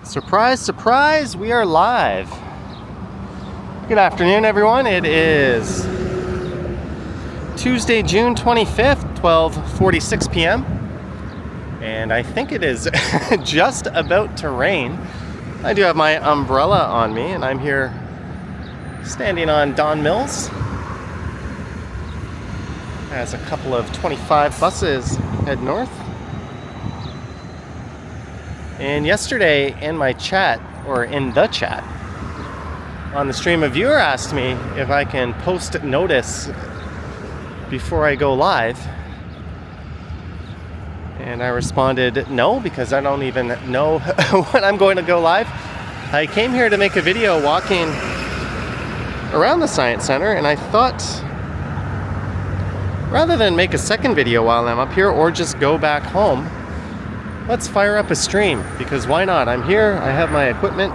Surprise, surprise, we are live. Good afternoon, everyone. It is Tuesday, June 25th, 12:46 p.m. And I think it is just about to rain. I do have my umbrella on me, and I'm here standing on Don Mills as a couple of 25 buses head north. And yesterday in my chat, or in the chat, on the stream, a viewer asked me if I can post notice before I go live. And I responded no, because I don't even know when I'm going to go live. I came here to make a video walking around the Science Center, and I thought rather than make a second video while I'm up here or just go back home, let's fire up a stream, because why not? I'm here, I have my equipment.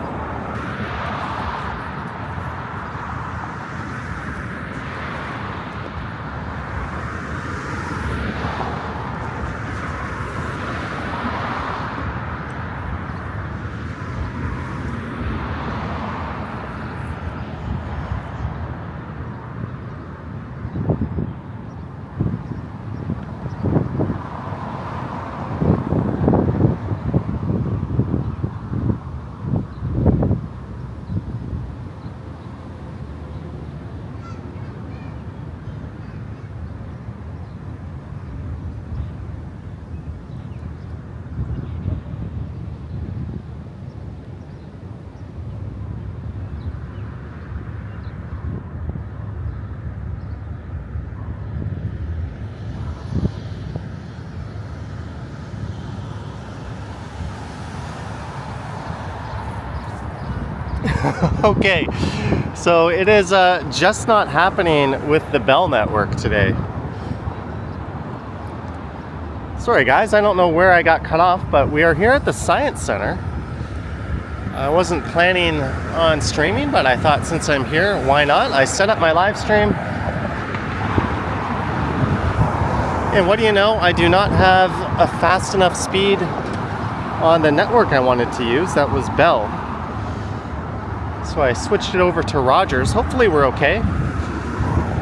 Okay, so it is just not happening with the Bell network today. Sorry guys, I don't know where I got cut off, but we are here at the Science Center. I wasn't planning on streaming, but I thought since I'm here, why not? I set up my live stream. And what do you know? I do not have a fast enough speed on the network I wanted to use. That was Bell. So I switched it over to Rogers. Hopefully we're okay.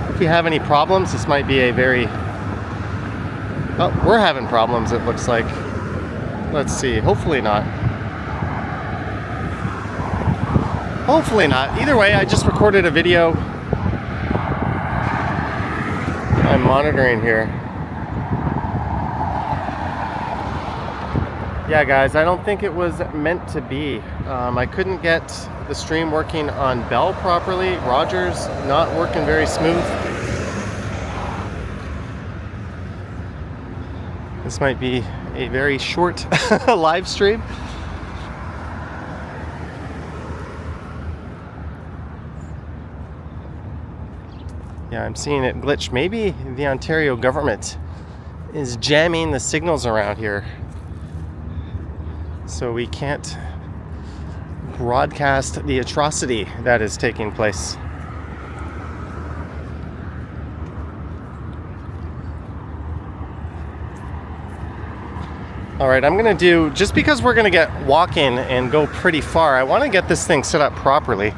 If we have any problems, this might be a very... Oh, we're having problems, it looks like. Let's see. Hopefully not. Hopefully not. Either way, I just recorded a video. I'm monitoring here. Yeah, guys, I don't think it was meant to be. I couldn't get the stream working on Bell properly. Rogers not working very smooth. This might be a very short live stream. Yeah, I'm seeing it glitch. Maybe the Ontario government is jamming the signals around here, so we can't broadcast the atrocity that is taking place. All right, I'm gonna do, just because we're gonna get walking and go pretty far, I wanna get this thing set up properly.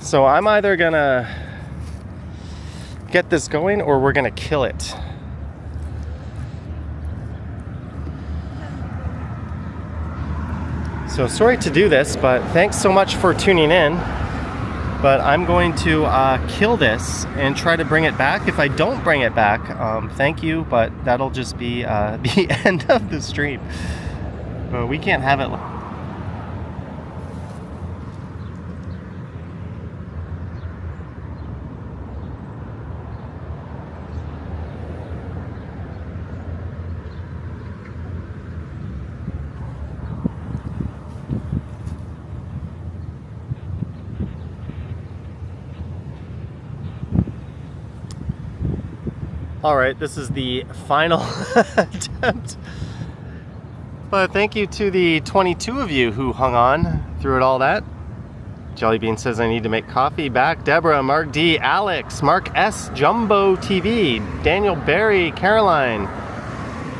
So I'm either gonna get this going or we're gonna kill it. So sorry to do this, but thanks so much for tuning in. But I'm going to kill this and try to bring it back. If I don't bring it back, thank you, but that'll just be the end of the stream. But we can't have it. All right, this is the final attempt. But thank you to the 22 of you who hung on through it all that. Jellybean says I need to make coffee. Back. Deborah, Mark D, Alex, Mark S, Jumbo TV, Daniel Barry, Caroline,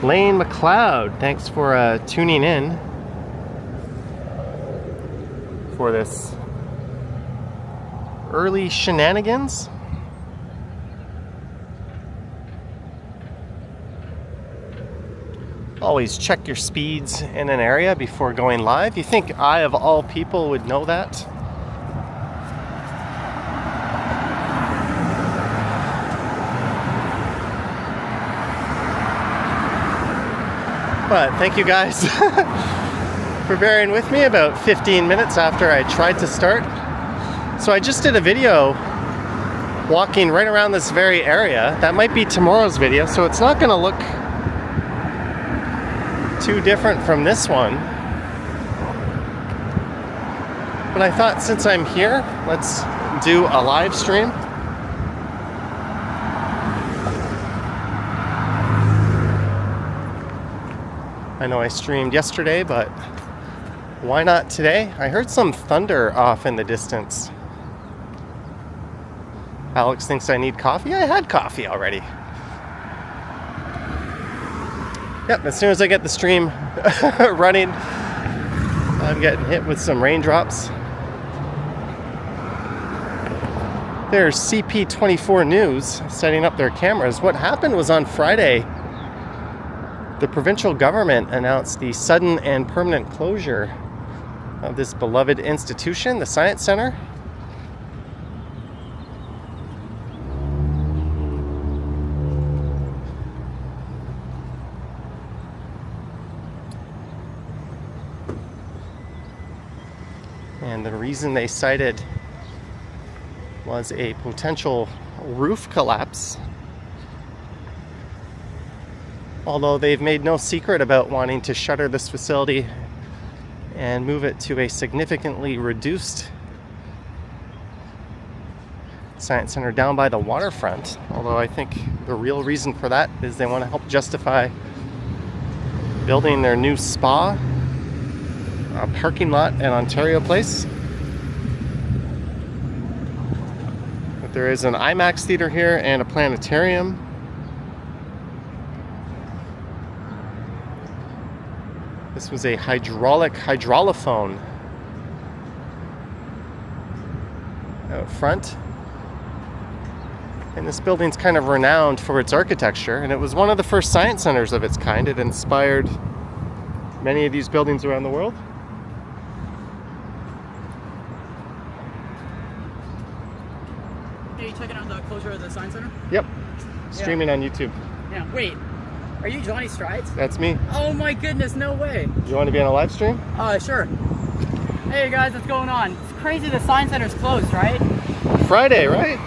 Lane McLeod. Thanks for tuning in. for this early shenanigans. Always check your speeds in an area before going live. You think I, of all people, would know that? But thank you guys for bearing with me about 15 minutes after I tried to start. So I just did a video walking right around this very area. That might be tomorrow's video, so it's not going to look too different from this one. But I thought, since I'm here, let's do a live stream. I know I streamed yesterday, but why not today? I heard some thunder off in the distance. Alex thinks I need coffee. I had coffee already. Yep, as soon as I get the stream running, I'm getting hit with some raindrops. There's CP24 News setting up their cameras. What happened was on Friday, the provincial government announced the sudden and permanent closure of this beloved institution, the Science Center. And the reason they cited was a potential roof collapse. Although they've made no secret about wanting to shutter this facility and move it to a significantly reduced science center down by the waterfront. Although I think the real reason for that is they want to help justify building their new spa parking lot in Ontario Place. But there is an IMAX theater here and a planetarium. This was a hydraulophone out front. And this building's kind of renowned for its architecture, and it was one of the first science centers of its kind. It inspired many of these buildings around the world. Are you checking out the closure of the Science Center? Yep. Streaming on YouTube. Yeah. Wait, are you Johnny Strides? That's me. Oh my goodness, no way. You want to be on a live stream? Sure. Hey guys, what's going on? It's crazy the Science Center's closed, right? Friday, right?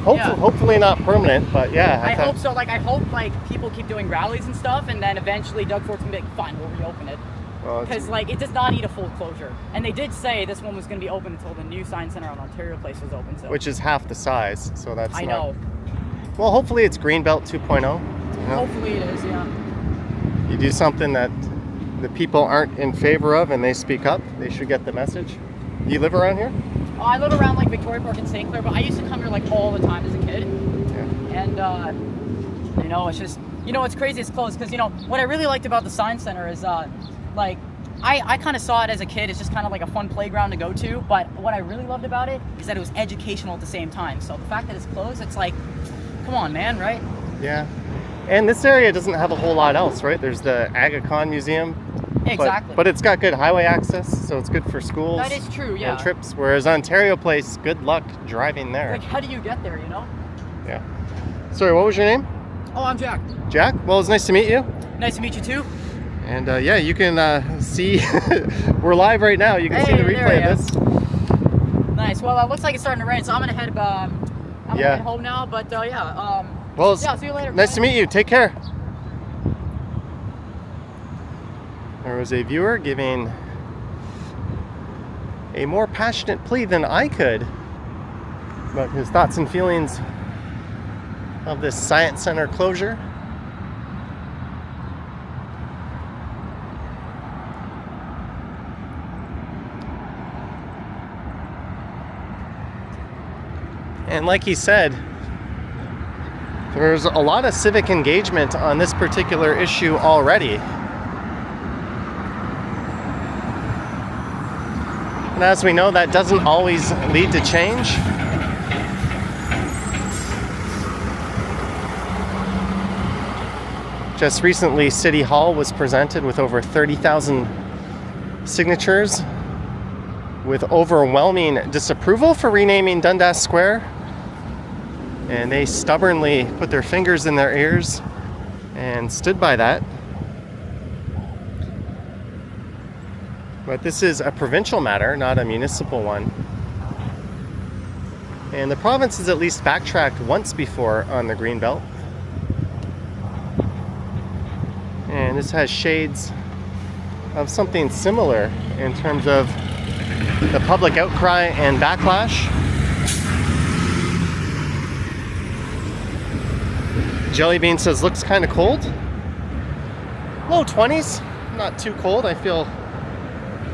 Hopefully not permanent, but yeah. I hope so. I hope people keep doing rallies and stuff, and then eventually Doug Ford's gonna be like, fine, we'll reopen it. Because it does not need a full closure. And they did say this one was going to be open until the new Science Center on Ontario Place was open. So. Which is half the size, so that's I know. Well, hopefully it's Greenbelt 2.0. You know? Hopefully it is, yeah. You do something that the people aren't in favor of and they speak up, they should get the message. You live around here? I live around Victoria Park and St. Clair, but I used to come here all the time as a kid. Yeah. And, it's just, it's crazy it's closed because, what I really liked about the Science Center is, I kind of saw it as a kid. It's just kind of like a fun playground to go to. But what I really loved about it is that it was educational at the same time. So the fact that it's closed, it's like, come on, man, right? Yeah. And this area doesn't have a whole lot else, right? There's the Agacon Museum. Exactly. But it's got good highway access, so it's good for schools. That is true, yeah. And trips. Whereas Ontario Place, good luck driving there. How do you get there, Yeah. Sorry, what was your name? Oh, I'm Jack. Jack? Well, it's nice to meet you. Nice to meet you too. And you can see, we're live right now. You can see the replay of this. Nice. Well, it looks like it's starting to rain, so I'm gonna head. Head home now. But Well, see you later. Nice to meet you. Take care. There was a viewer giving a more passionate plea than I could about his thoughts and feelings of this Science Center closure. And like he said, there's a lot of civic engagement on this particular issue already. And as we know, that doesn't always lead to change. Just recently, City Hall was presented with over 30,000 signatures with overwhelming disapproval for renaming Dundas Square. And they stubbornly put their fingers in their ears and stood by that. But this is a provincial matter, not a municipal one. And the province has at least backtracked once before on the Greenbelt. And this has shades of something similar in terms of the public outcry and backlash. Jellybean says, looks kind of cold. Low 20s, not too cold. I feel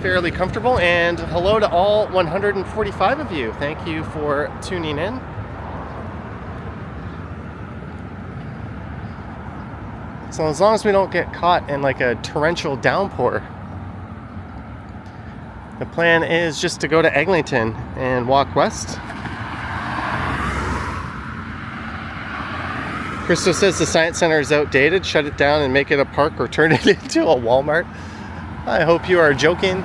fairly comfortable. And hello to all 145 of you. Thank you for tuning in. So as long as we don't get caught in like a torrential downpour, the plan is just to go to Eglinton and walk west. Christo says the Science Center is outdated. Shut it down and make it a park or turn it into a Walmart. I hope you are joking.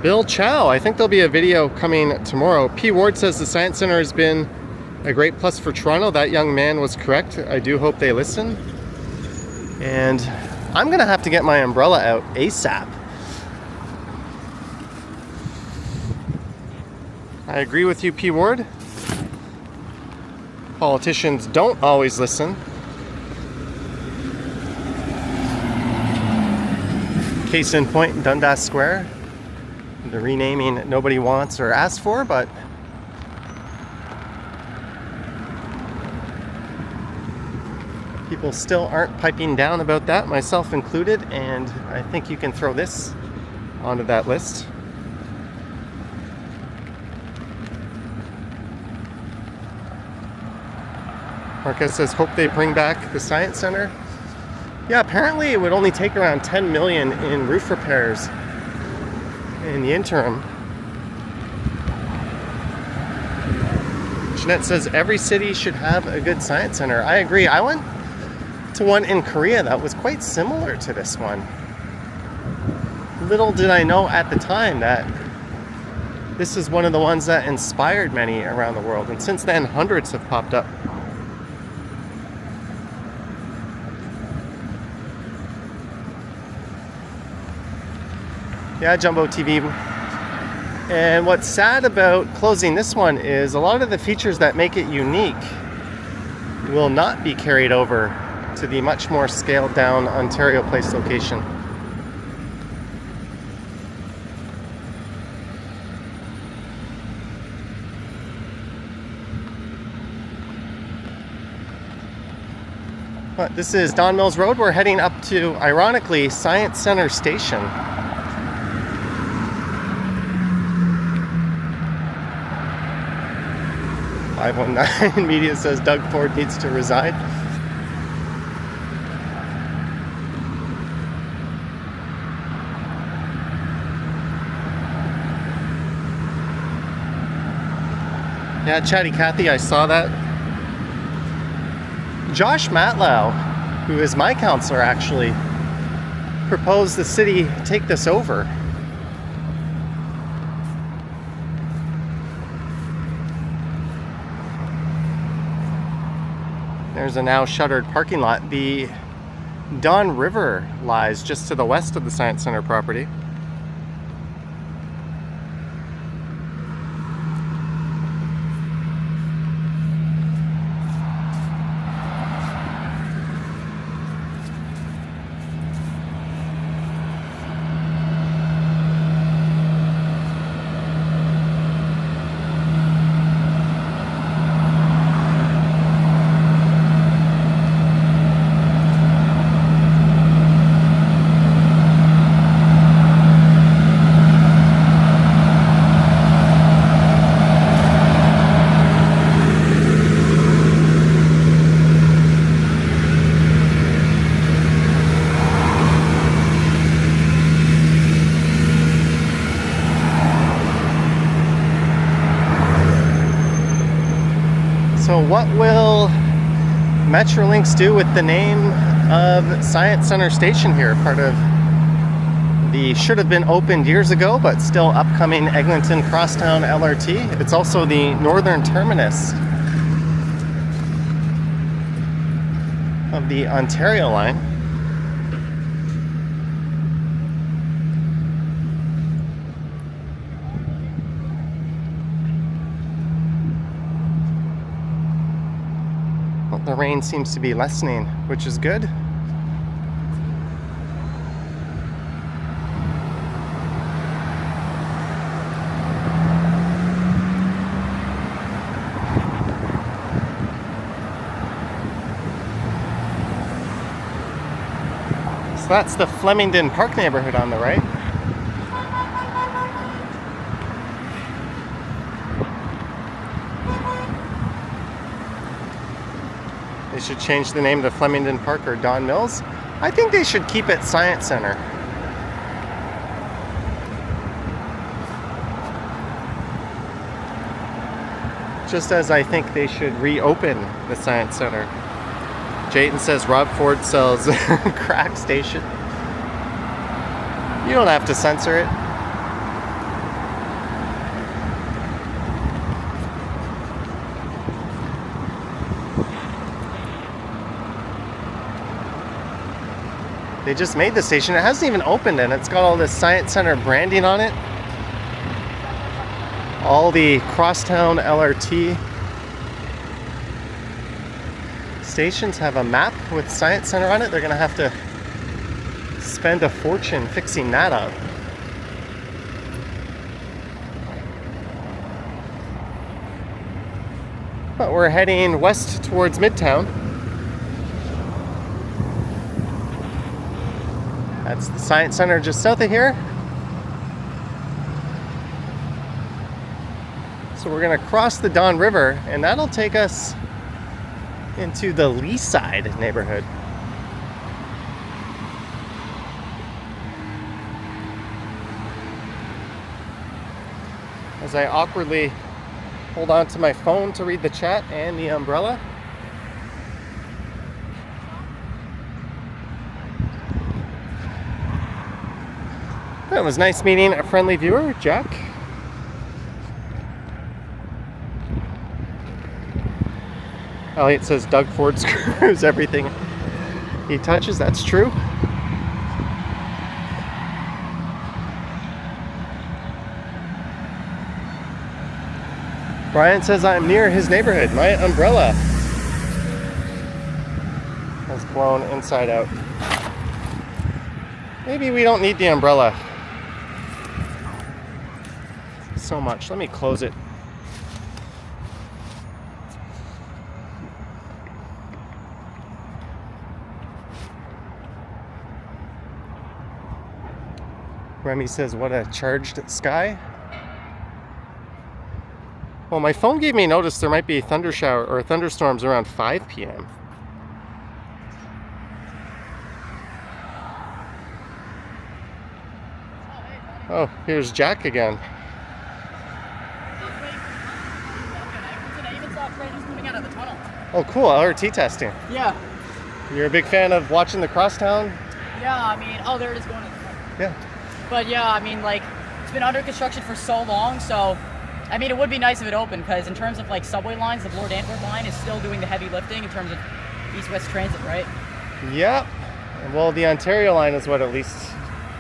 Bill Chow, I think there'll be a video coming tomorrow. P. Ward says the Science Center has been a great plus for Toronto. That young man was correct. I do hope they listen. And I'm gonna have to get my umbrella out ASAP. I agree with you, P. Ward. Politicians don't always listen. Case in point, Dundas Square. The renaming nobody wants or asks for, but people still aren't piping down about that, myself included, and I think you can throw this onto that list. Marquez says, hope they bring back the Science Center. Yeah, apparently it would only take around 10 million in roof repairs in the interim. Jeanette says every city should have a good science center. I agree. I went to one in Korea that was quite similar to this one. Little did I know at the time that this is one of the ones that inspired many around the world, and since then hundreds have popped up. Yeah, Jumbo TV. And what's sad about closing this one is a lot of the features that make it unique will not be carried over to the much more scaled down Ontario Place location. But this is Don Mills Road. We're heading up to, ironically, Science Center Station. 519 Media says Doug Ford needs to resign. Yeah, Chatty Cathy, I saw that. Josh Matlow, who is my counselor actually, proposed the city take this over. There's a now shuttered parking lot. The Don River lies just to the west of the Science Center property. So what will Metrolinx do with the name of Science Center Station here? Part of the should have been opened years ago, but still upcoming Eglinton Crosstown LRT. It's also the northern terminus of the Ontario line. Well, the rain seems to be lessening, which is good. So that's the Flemington Park neighborhood on the right. They should change the name to Flemington Park or Don Mills. I think they should keep it Science Center. Just as I think they should reopen the Science Center. Jayton says Rob Ford sells crack station. You don't have to censor it. They just made the station. It hasn't even opened and it's got all this Science Center branding on it. All the Crosstown LRT stations have a map with Science Center on it. They're gonna have to spend a fortune fixing that up. But we're heading west towards Midtown. That's the Science Center just south of here. So we're gonna cross the Don River and that'll take us into the Leaside neighborhood. As I awkwardly hold on to my phone to read the chat and the umbrella. It was nice meeting a friendly viewer, Jack. Elliot says Doug Ford screws everything he touches. That's true. Brian says I'm near his neighborhood. My umbrella has blown inside out. Maybe we don't need the umbrella so much. Let me close it. Remy says, what a charged sky. Well, my phone gave me notice there might be thunder shower or thunderstorms around 5 p.m. Oh, here's Jack again. Oh, cool, LRT testing. Yeah. You're a big fan of watching the Crosstown? Yeah, I mean, oh, there it is going in the front. Yeah. But yeah, I mean, like, it's been under construction for so long, so, I mean, it would be nice if it opened, because in terms of, like, subway lines, the Bloor Antwerp line is still doing the heavy lifting in terms of east-west transit, right? Yep. Well, the Ontario line is, what, at least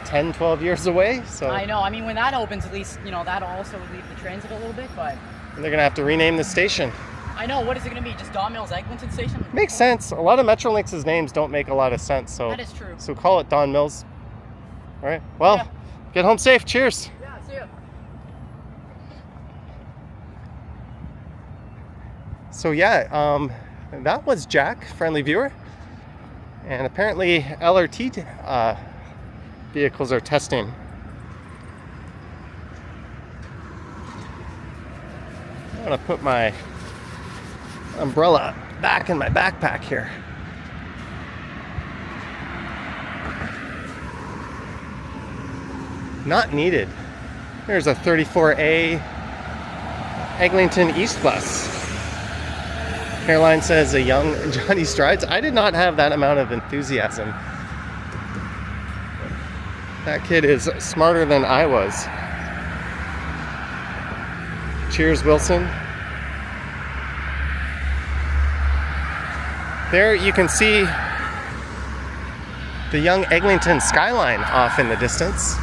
10, 12 years away? So I know. I mean, when that opens, at least, you know, that'll also relieve the transit a little bit, but... And they're going to have to rename the station. I know. What is it going to be? Just Don Mills Eglinton Station? Makes sense. A lot of Metrolinx's names don't make a lot of sense, so... That is true. So call it Don Mills. All right. Well, yeah. Get home safe. Cheers. Yeah, see ya. So yeah, that was Jack, friendly viewer. And apparently LRT vehicles are testing. I'm gonna put my umbrella back in my backpack here. Not needed. There's a 34A Eglinton East bus. Caroline says a young Johnny Strides. I did not have that amount of enthusiasm. That kid is smarter than I was. Cheers, Wilson. There you can see the Yonge and Eglinton skyline off in the distance.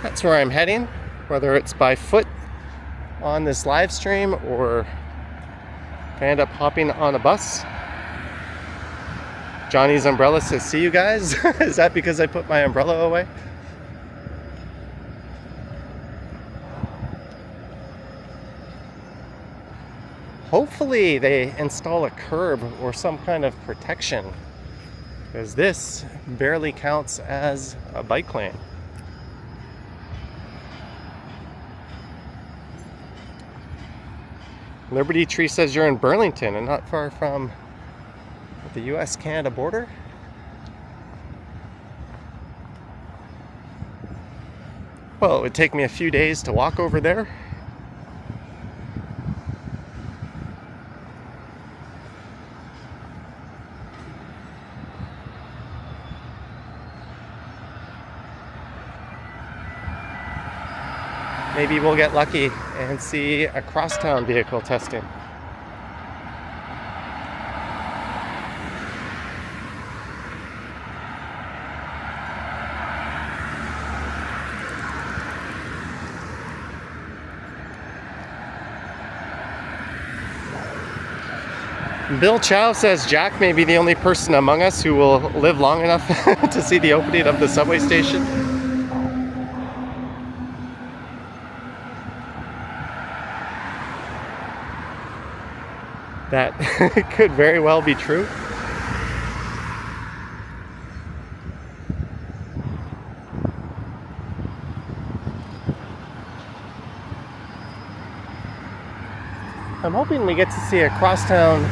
That's where I'm heading, whether it's by foot on this live stream or if I end up hopping on a bus. Johnny's umbrella says, see you guys? Is that because I put my umbrella away? Hopefully they install a curb or some kind of protection, because this barely counts as a bike lane. Liberty Tree says you're in Burlington and not far from the US-Canada border. Well, it would take me a few days to walk over there. Maybe we'll get lucky and see a crosstown vehicle testing. Bill Chow says Jack may be the only person among us who will live long enough to see the opening of the subway station. That could very well be true. I'm hoping we get to see a crosstown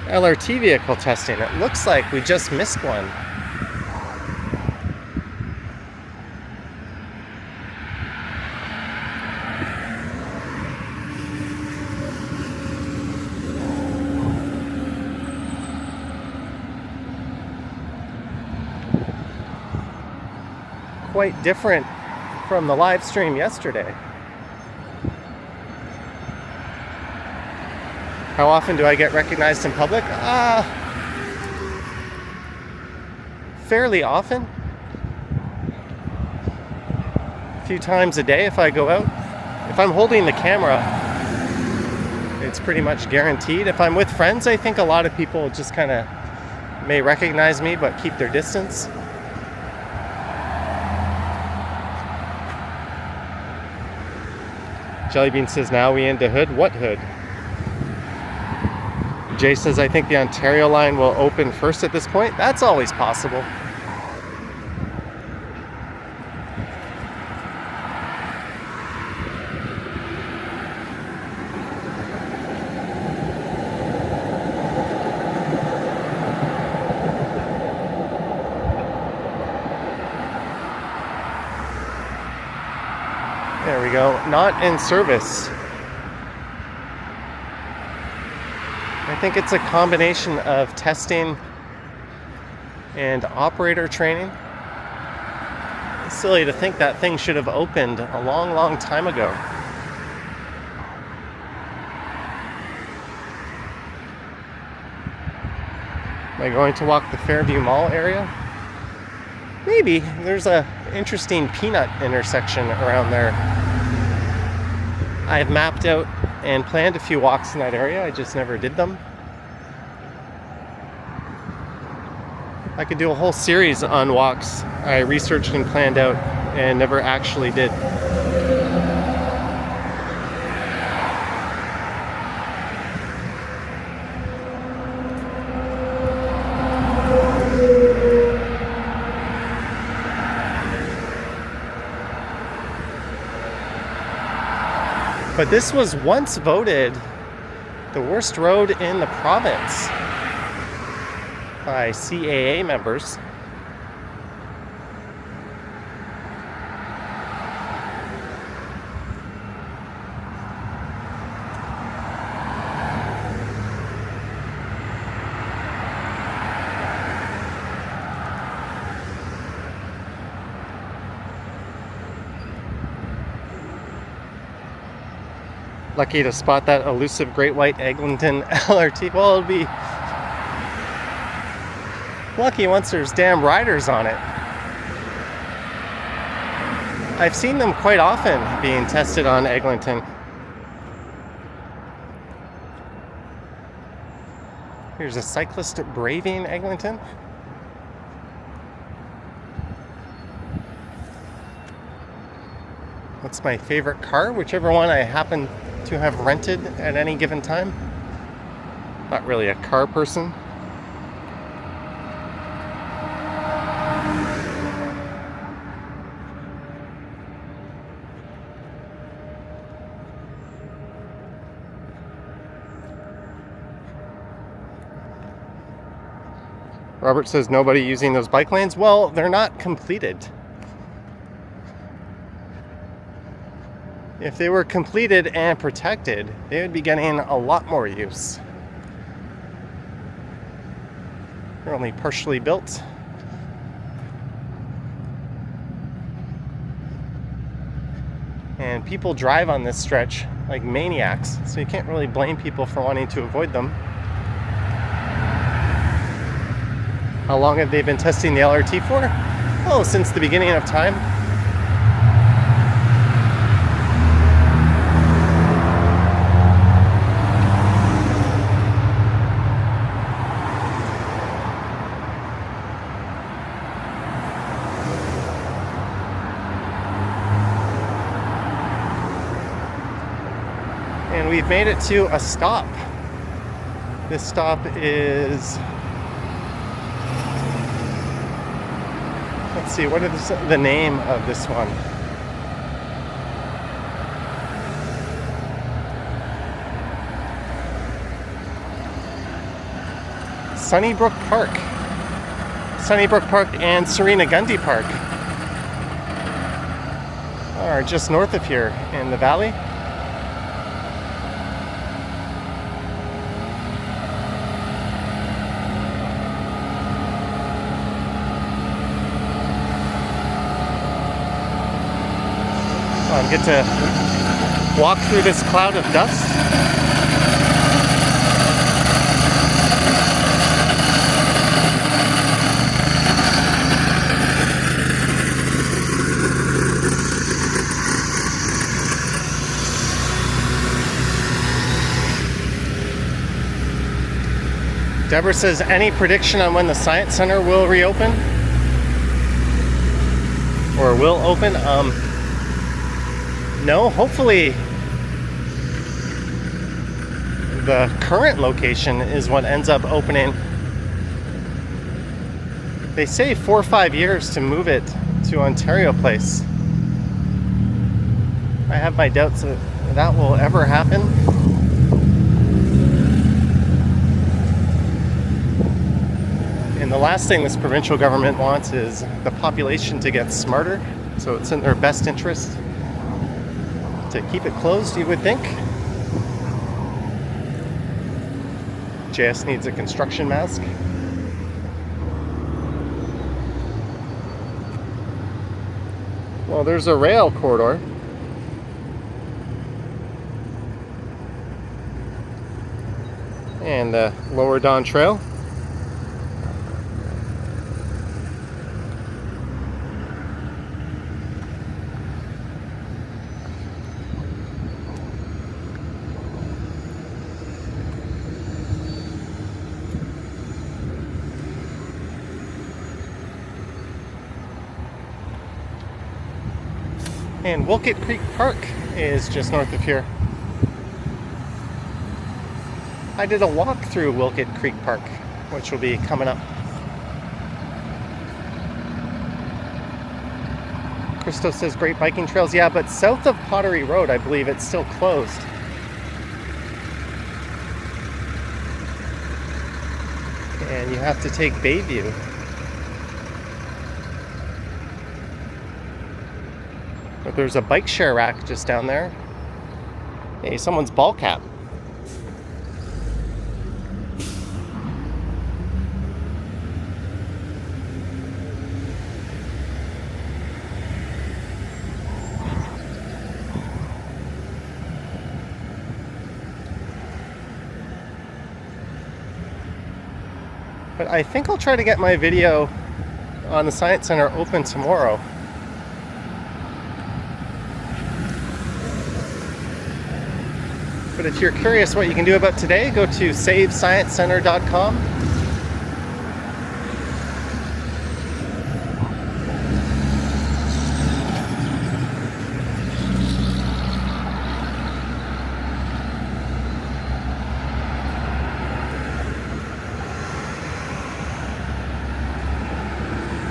LRT vehicle testing. It looks like we just missed one. Quite different from the live stream yesterday. How often do I get recognized in public? Fairly often. A few times a day if I go out. If I'm holding the camera, it's pretty much guaranteed. If I'm with friends, I think a lot of people just kind of may recognize me but keep their distance. Jellybean says, now we into Hood. What Hood? Jay says, I think the Ontario line will open first at this point. That's always possible. There we go. Not in service. I think it's a combination of testing and operator training. It's silly to think that thing should have opened a long, long time ago. Am I going to walk the Fairview Mall area? Maybe. There's a interesting peanut intersection around there. I've mapped out and planned a few walks in that area. I just never did them. I could do a whole series on walks I researched and planned out and never actually did. But this was once voted the worst road in the province by CAA members. Lucky to spot that elusive great white Eglinton LRT. Well, it'll be lucky once there's damn riders on it. I've seen them quite often being tested on Eglinton. Here's a cyclist braving Eglinton. What's my favorite car? Whichever one I happen to have rented at any given time. Not really a car person. Robert says nobody using those bike lanes. Well, they're not completed. If they were completed and protected, they would be getting a lot more use. They're only partially built. And people drive on this stretch like maniacs, so you can't really blame people for wanting to avoid them. How long have they been testing the LRT for? Oh, since the beginning of time. And we've made it to a stop. This stop is, let's see, what is the name of this one? Sunnybrook Park. Sunnybrook Park and Serena Gundy Park are just north of here in the valley. I get to walk through this cloud of dust. Deborah says, any prediction on when the Science Center will reopen? Or will open? No, hopefully the current location is what ends up opening. They say 4 or 5 years to move it to Ontario Place. I have my doubts that that will ever happen. And the last thing this provincial government wants is the population to get smarter, so it's in their best interest to keep it closed, you would think. JS needs a construction mask. Well, there's a rail corridor. And the Lower Don Trail. And Wolcott Creek Park is just north of here. I did a walk through Wolcott Creek Park, which will be coming up. Christo says great biking trails. Yeah, but south of Pottery Road, I believe it's still closed. And you have to take Bayview. But there's a bike share rack just down there. Hey, someone's ball cap. But I think I'll try to get my video on the Science Center open tomorrow. But if you're curious what you can do about today, go to savesciencecenter.com.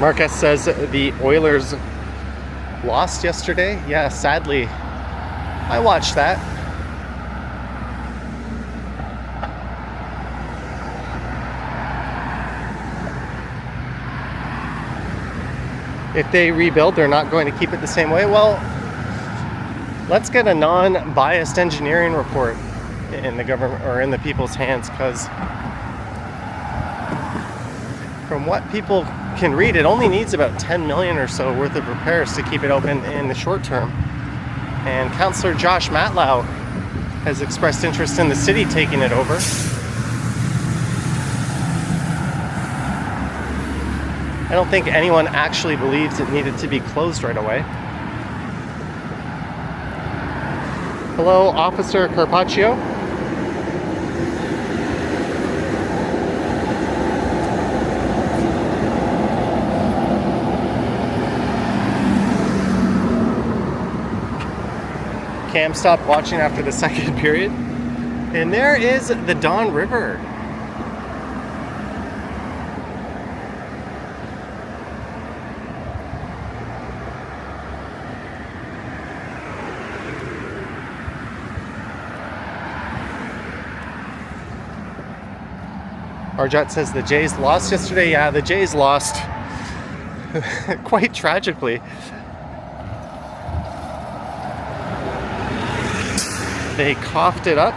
Marcus says the Oilers lost yesterday. Yeah, sadly, I watched that. If they rebuild, they're not going to keep it the same way. Well, let's get a non-biased engineering report in the government or in the people's hands, because from what people can read, it only needs about 10 million or so worth of repairs to keep it open in the short term. And Councillor Josh Matlow has expressed interest in the city taking it over. I don't think anyone actually believes it needed to be closed right away. Hello, Officer Carpaccio. Cam stopped watching after the second period. And there is the Don River. Arjot says the Jays lost yesterday. Yeah, the Jays lost quite tragically. They coughed it up.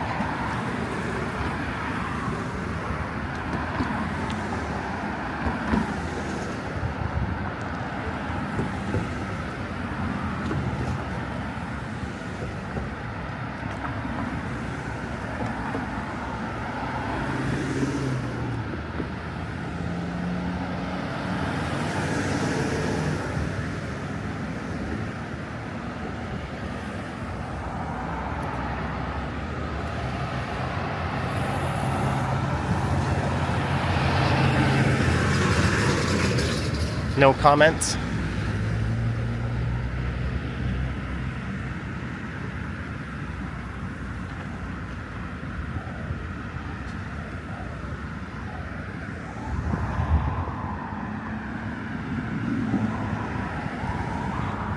No comments.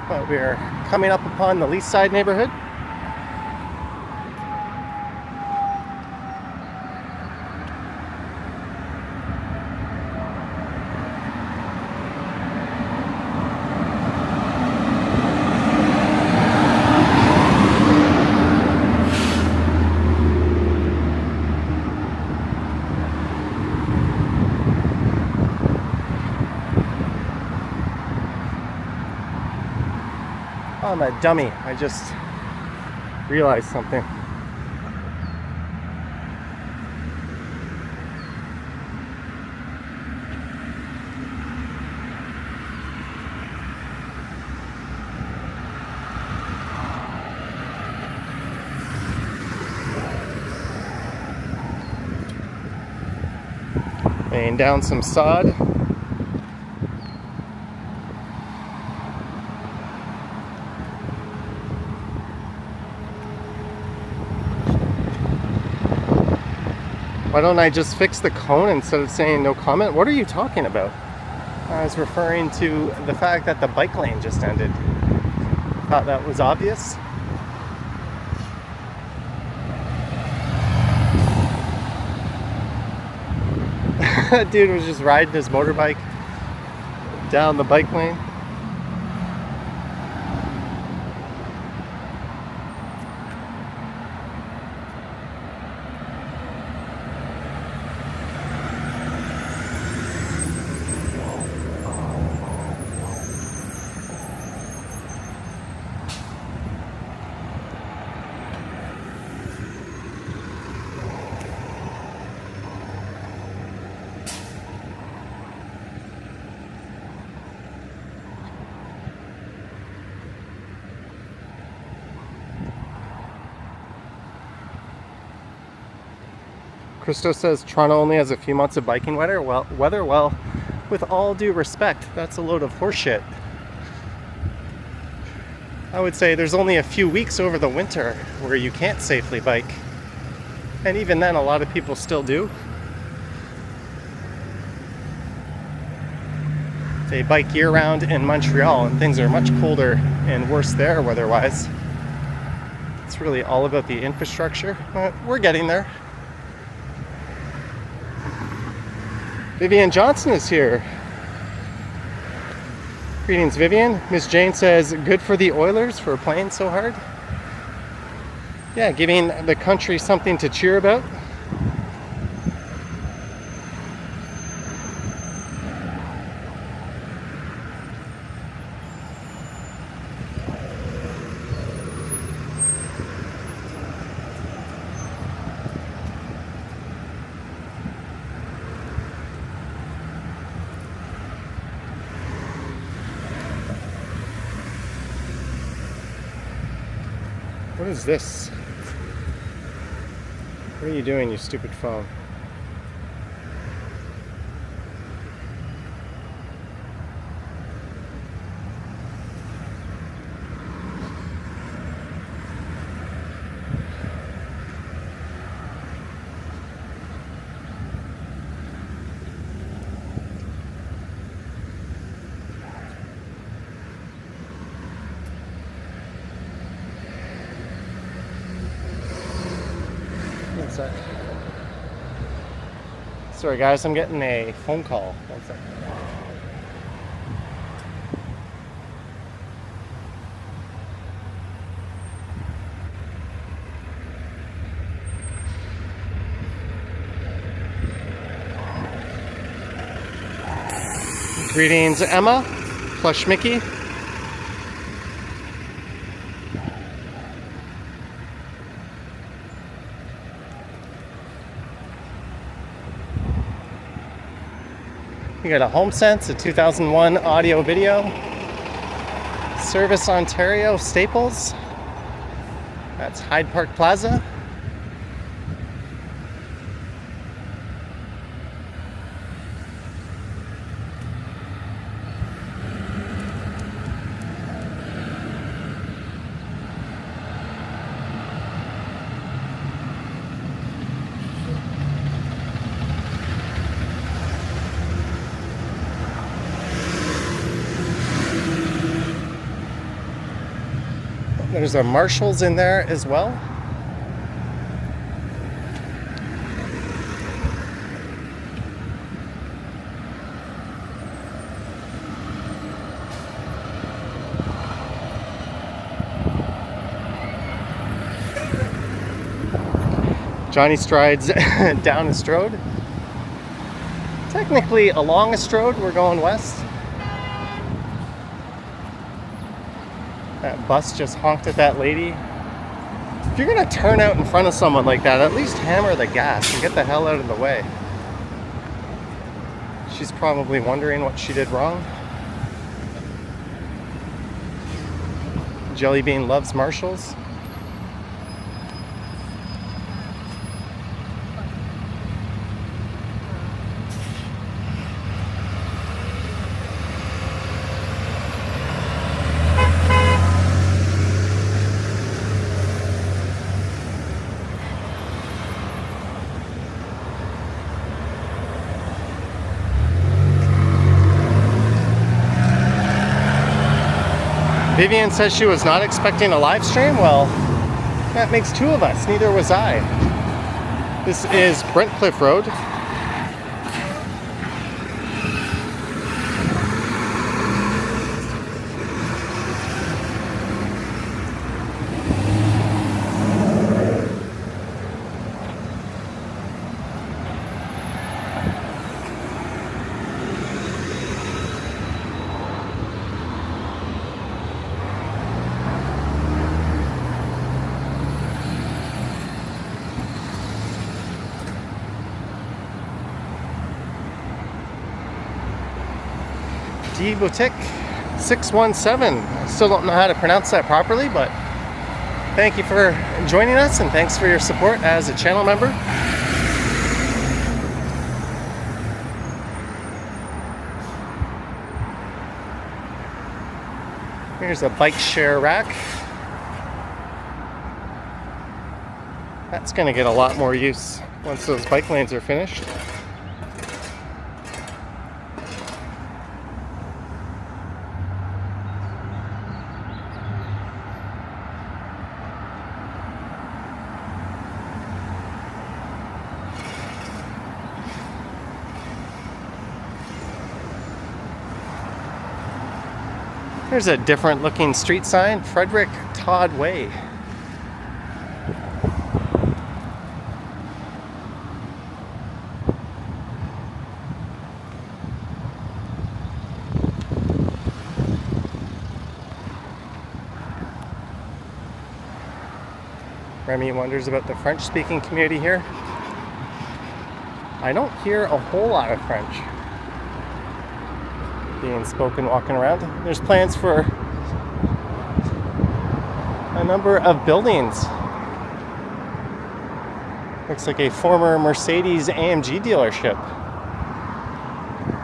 But we're coming up upon the Leaside neighborhood. I'm a dummy. I just realized something. Laying down some sod. Why don't I just fix the cone instead of saying no comment? What are you talking about? I was referring to the fact that the bike lane just ended. Thought that was obvious. That dude was just riding his motorbike down the bike lane. Christo says Toronto only has a few months of biking weather. Well, with all due respect, that's a load of horseshit. I would say there's only a few weeks over the winter where you can't safely bike. And even then, a lot of people still do. They bike year-round in Montreal, and things are much colder and worse there weather-wise. It's really all about the infrastructure, but we're getting there. Vivian Johnson is here. Greetings, Vivian. Miss Jane says, good for the Oilers for playing so hard. Yeah, giving the country something to cheer about. What is this? What are you doing, you stupid phone? One sec. Sorry guys, I'm getting a phone call. One sec. Greetings, Emma, Plush Mickey. You got a HomeSense, a 2001 audio video. Service Ontario Staples. That's Hyde Park Plaza. There's a Marshalls in there as well. Johnny strides down a Strode. Technically along a Strode, we're going west. That bus just honked at that lady. If you're gonna turn out in front of someone like that, at least hammer the gas and get the hell out of the way. She's probably wondering what she did wrong. Jellybean loves Marshalls. Vivian says she was not expecting a live stream. Well, that makes two of us. Neither was I. This is Brentcliffe Road. D Boutique 617. I still don't know how to pronounce that properly, but thank you for joining us and thanks for your support as a channel member. Here's a bike share rack. That's going to get a lot more use once those bike lanes are finished. Here's a different looking street sign, Frederick Todd Way. Remy wonders about the French-speaking community here. I don't hear a whole lot of French being spoken walking around. There's plans for a number of buildings. Looks like a former Mercedes AMG dealership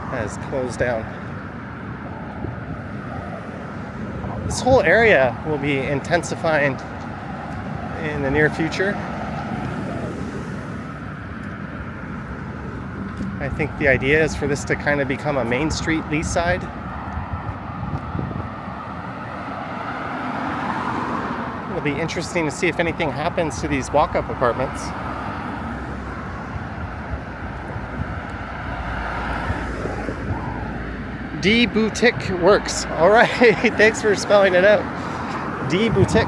has closed down. This whole area will be intensifying in the near future. I think the idea is for this to kind of become a Main Street Leaside. It'll be interesting to see if anything happens to these walk-up apartments. D Boutique works. All right, thanks for spelling it out. D Boutique.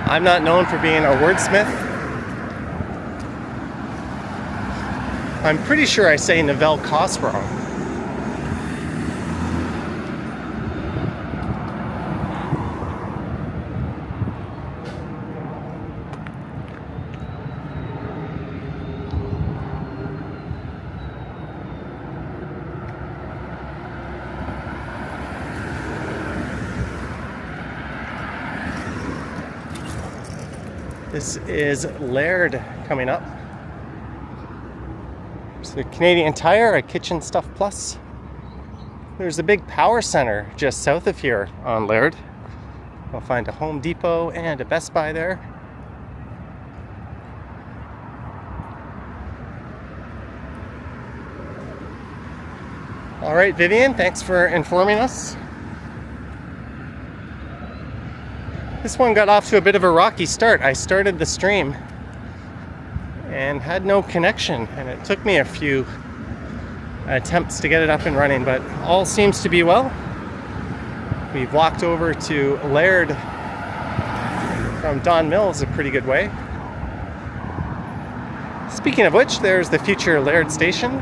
I'm not known for being a wordsmith. I'm pretty sure I say Novell Cost wrong. This is Laird coming up. There's a Canadian Tire, a Kitchen Stuff Plus. There's a big power center just south of here on Laird. I'll find a Home Depot and a Best Buy there. All right, Vivian, thanks for informing us. This one got off to a bit of a rocky start. I started the stream and had no connection, and it took me a few attempts to get it up and running, but all seems to be well. We've walked over to Laird from Don Mills a pretty good way. Speaking of which, there's the future Laird station.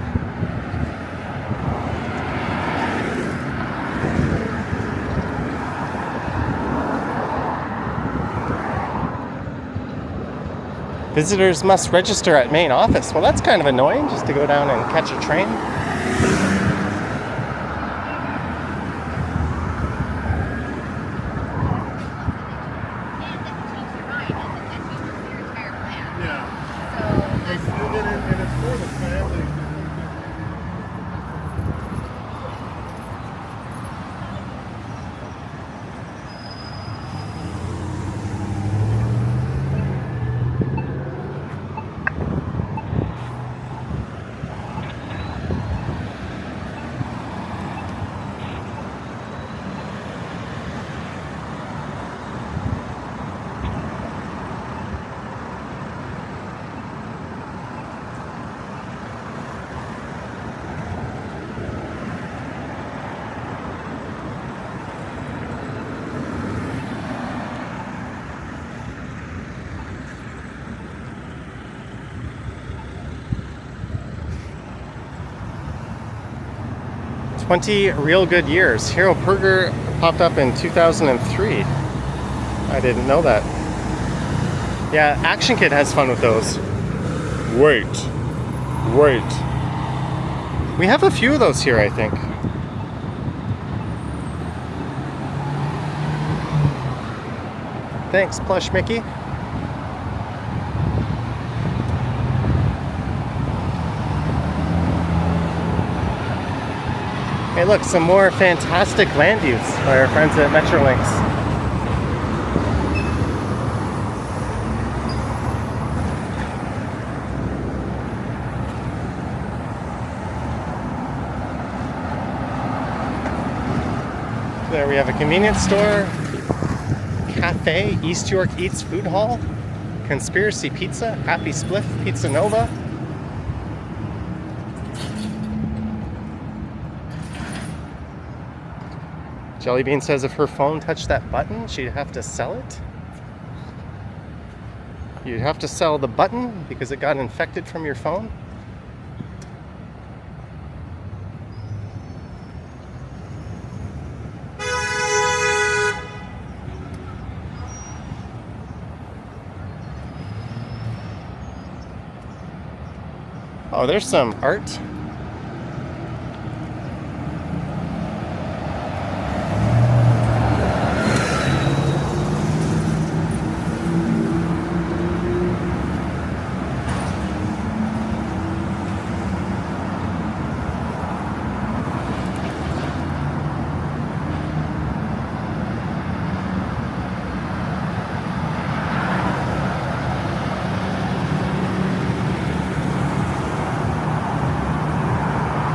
Visitors must register at main office. Well, that's kind of annoying, just to go down and catch a train. "20 real good years." Hero Burger popped up in 2003. I didn't know that. Yeah, Action Kid has fun with those. Wait. We have a few of those here, I think. Thanks, Plush Mickey. Hey look, some more fantastic land views by our friends at Metrolinx. There we have a convenience store, cafe, East York Eats Food Hall, Conspiracy Pizza, Happy Spliff, Pizza Nova. Jellybean says if her phone touched that button, she'd have to sell it. You'd have to sell the button because it got infected from your phone. Oh, there's some art.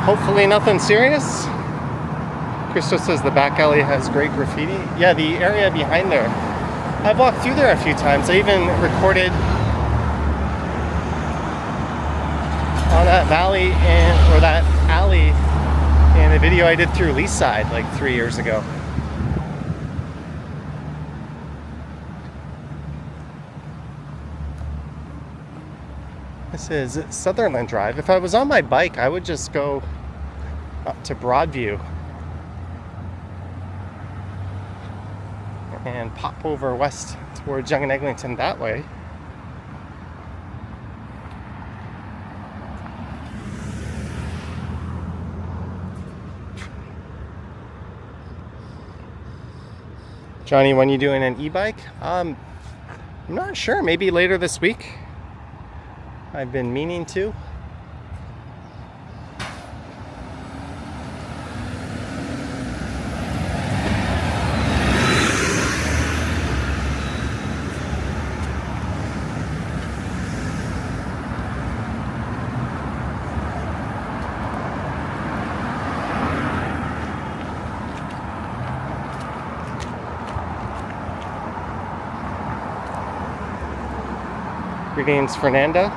Hopefully nothing serious. Crystal says the back alley has great graffiti. Yeah, the area behind there. I've walked through there a few times. I even recorded on that valley or that alley in a video I did through Leaside like 3 years ago. This is Sutherland Drive. If I was on my bike, I would just go up to Broadview and pop over west towards Yonge and Eglinton that way. Johnny, when you doing an e-bike? I'm not sure. Maybe later this week. I've been meaning to. Greetings, Fernanda.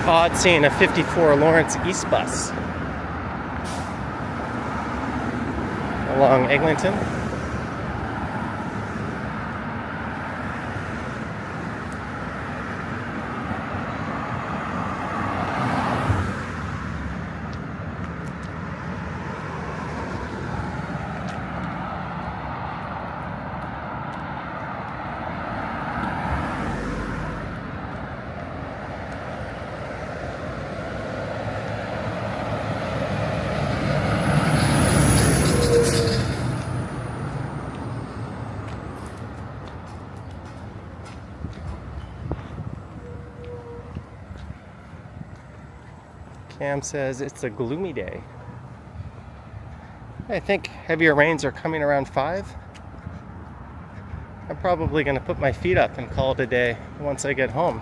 Odd seeing a 54 Lawrence East bus along Eglinton. Cam says it's a gloomy day. I think heavier rains are coming around 5. I'm probably going to put my feet up and call it a day once I get home.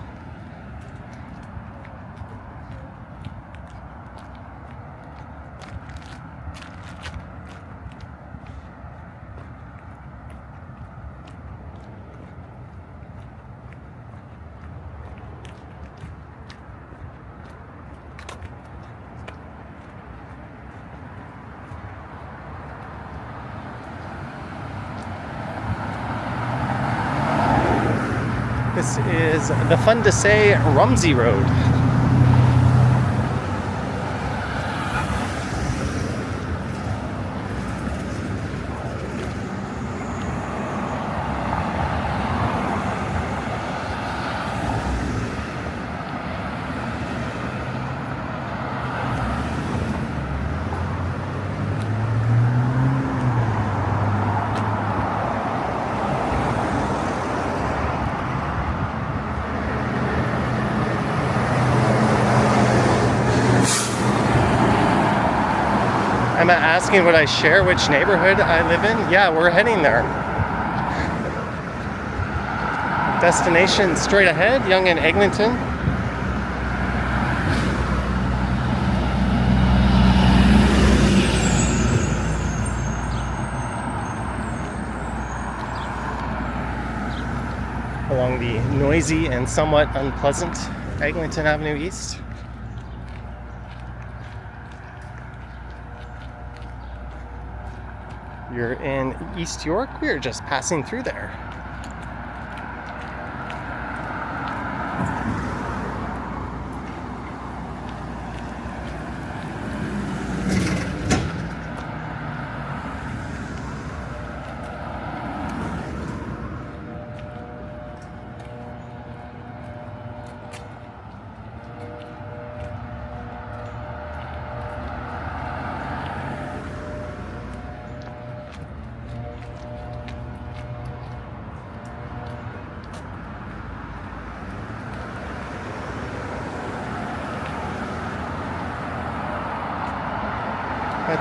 This is the fun to say Rumsey Road. I'm asking would I share which neighborhood I live in? Yeah, we're heading there. Destination straight ahead, Yonge and Eglinton. Along the noisy and somewhat unpleasant Eglinton Avenue East. You're in East York. We're just passing through there.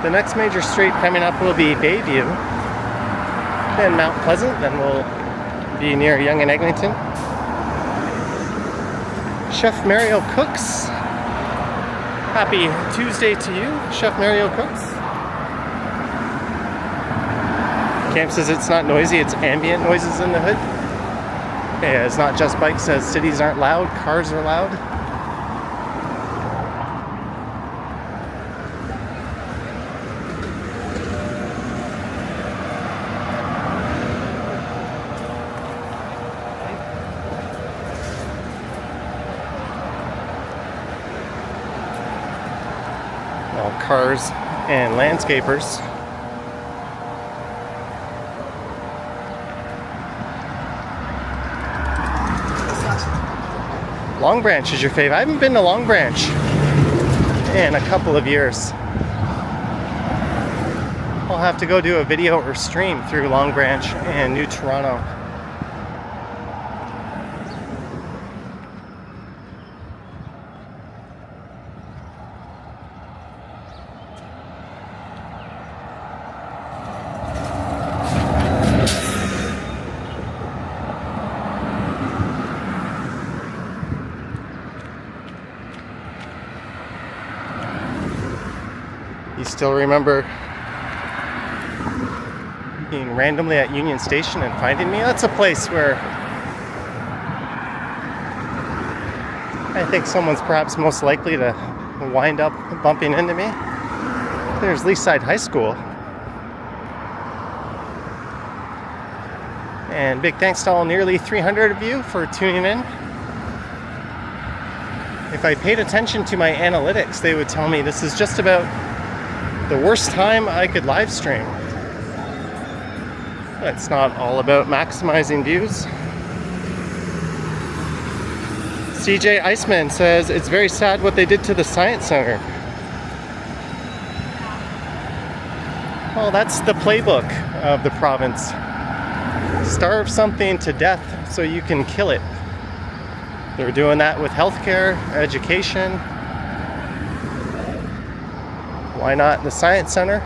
The next major street coming up will be Bayview, then Mount Pleasant, then we'll be near Yonge and Eglinton. Chef Mario Cooks. Happy Tuesday to you, Chef Mario Cooks. Camp says it's not noisy, it's ambient noises in the hood. Yeah, it's not just bikes, says cities aren't loud, cars are loud. Cars and landscapers. Long Branch is your fave. I haven't been to Long Branch in a couple of years. I'll have to go do a video or stream through Long Branch and New Toronto. You still remember being randomly at Union Station and finding me? That's a place where I think someone's perhaps most likely to wind up bumping into me. There's Leaside High School. And big thanks to all nearly 300 of you for tuning in. If I paid attention to my analytics, they would tell me this is just about the worst time I could live stream. It's not all about maximizing views. CJ Iceman says it's very sad what they did to the Science Center. Well, that's the playbook of the province. Starve something to death so you can kill it. They're doing that with healthcare, education. Why not the Science Center?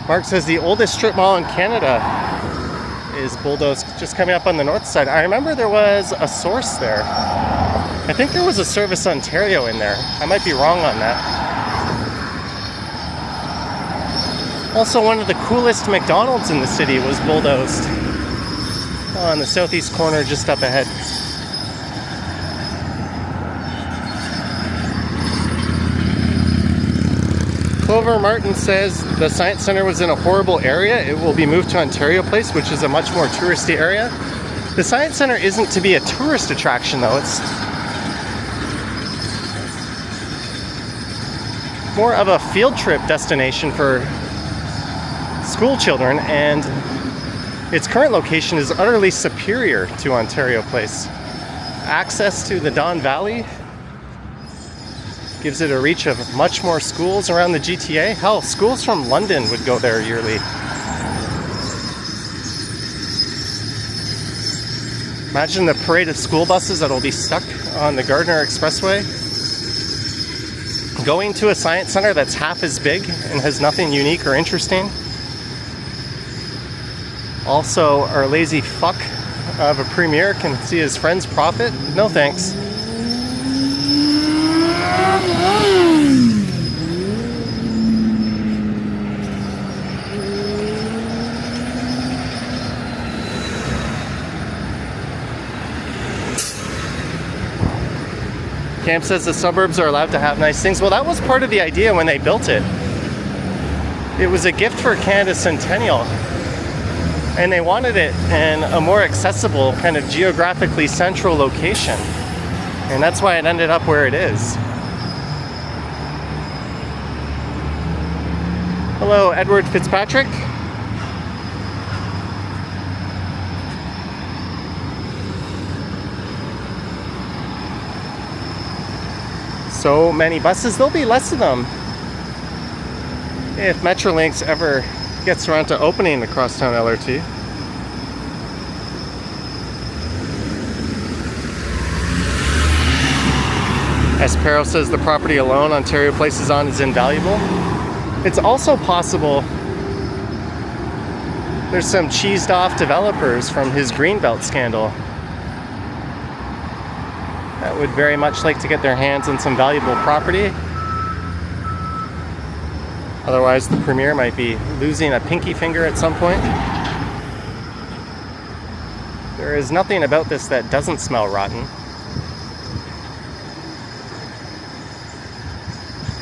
Mark says the oldest strip mall in Canada is bulldozed, just coming up on the north side. I remember there was a Source there. I think there was a Service Ontario in there. I might be wrong on that. Also, one of the coolest McDonald's in the city was bulldozed on the southeast corner just up ahead. Clover Martin says the Science Center was in a horrible area. It will be moved to Ontario Place, which is a much more touristy area. The Science Center isn't to be a tourist attraction, though. It's more of a field trip destination for school children, and its current location is utterly superior to Ontario Place. Access to the Don Valley gives it a reach of much more schools around the GTA. Hell, schools from London would go there yearly. Imagine the parade of school buses that'll be stuck on the Gardner Expressway, going to a science center that's half as big and has nothing unique or interesting. Also, our lazy fuck of a premier can see his friends profit. No thanks. Camp says the suburbs are allowed to have nice things. Well, that was part of the idea when they built it. It was a gift for Canada's centennial, and they wanted it in a more accessible, kind of geographically central location. And that's why it ended up where it is. Hello, Edward Fitzpatrick. So many buses, there'll be less of them if Metrolinx ever gets around to opening the Crosstown LRT. Espero says the property alone Ontario Place is on is invaluable. It's also possible there's some cheesed off developers from his Greenbelt scandal that would very much like to get their hands on some valuable property. Otherwise, the premier might be losing a pinky finger at some point. There is nothing about this that doesn't smell rotten.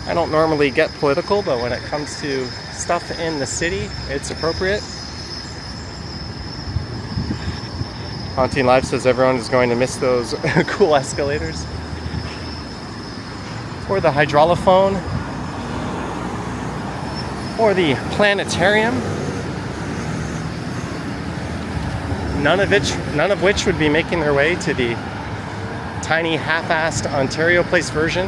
I don't normally get political, but when it comes to stuff in the city, it's appropriate. Haunting Live says everyone is going to miss those cool escalators. Or the hydraulophone. Or the planetarium. None of which would be making their way to the tiny half-assed Ontario Place version.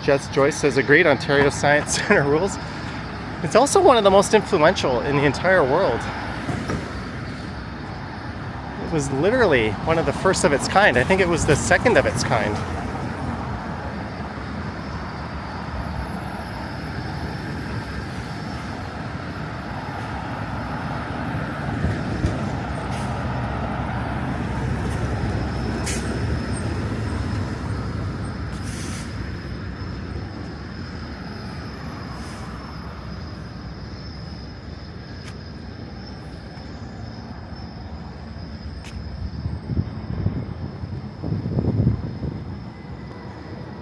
Jess Joyce says, agreed, Ontario Science Center rules. It's also one of the most influential in the entire world. It was literally one of the first of its kind. I think it was the second of its kind.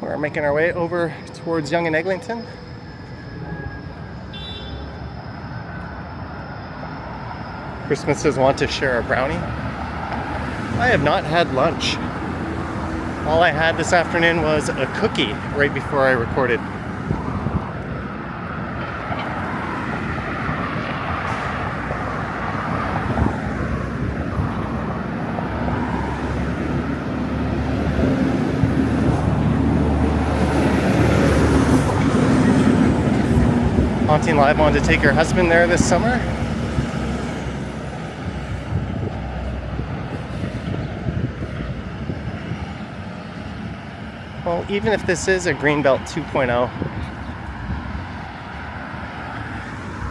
We're making our way over towards Yonge and Eglinton. Christmas says, want to share a brownie? I have not had lunch. All I had this afternoon was a cookie right before I recorded. Haunting Live wanted to take her husband there this summer. Well, even if this is a Greenbelt 2.0,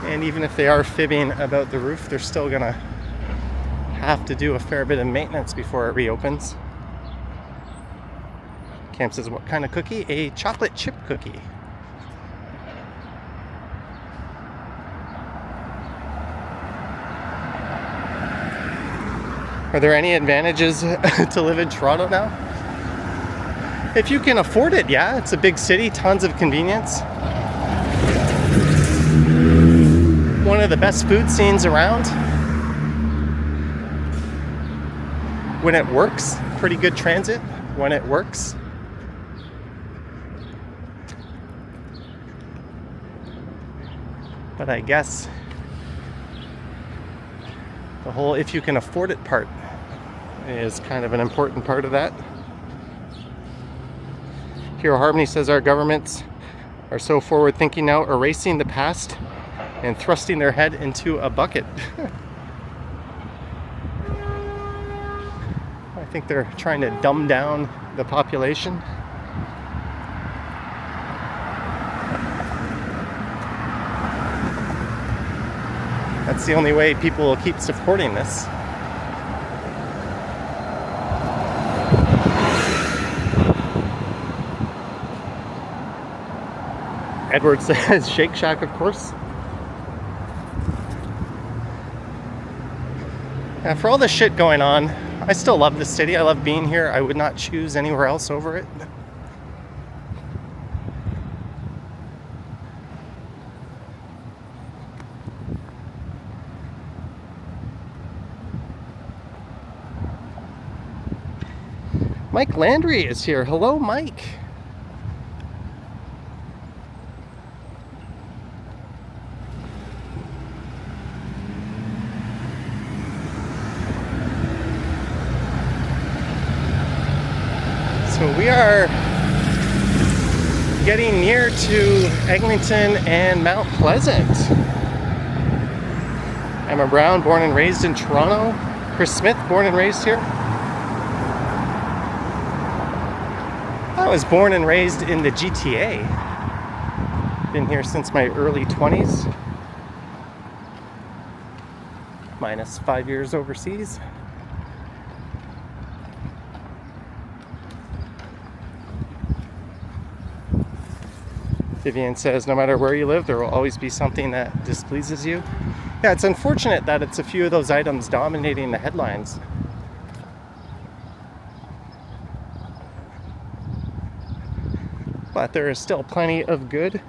and even if they are fibbing about the roof, they're still gonna have to do a fair bit of maintenance before it reopens. Camp says, what kind of cookie? A chocolate chip cookie. Are there any advantages to live in Toronto now? If you can afford it, yeah. It's a big city, tons of convenience. One of the best food scenes around. When it works, pretty good transit when it works. But I guess the whole if you can afford it part is kind of an important part of that. Hero Harmony says our governments are so forward thinking now, erasing the past and thrusting their head into a bucket. I think they're trying to dumb down the population. That's the only way people will keep supporting this. Edward says Shake Shack, of course. Yeah, for all the shit going on, I still love the city. I love being here. I would not choose anywhere else over it. Mike Landry is here. Hello, Mike. So we are getting near to Eglinton and Mount Pleasant. Emma Brown, born and raised in Toronto. Chris Smith, born and raised here. I was born and raised in the GTA. Been here since my early 20s. Minus 5 years overseas. Vivian says, no matter where you live, there will always be something that displeases you. Yeah, it's unfortunate that it's a few of those items dominating the headlines. But there is still plenty of good.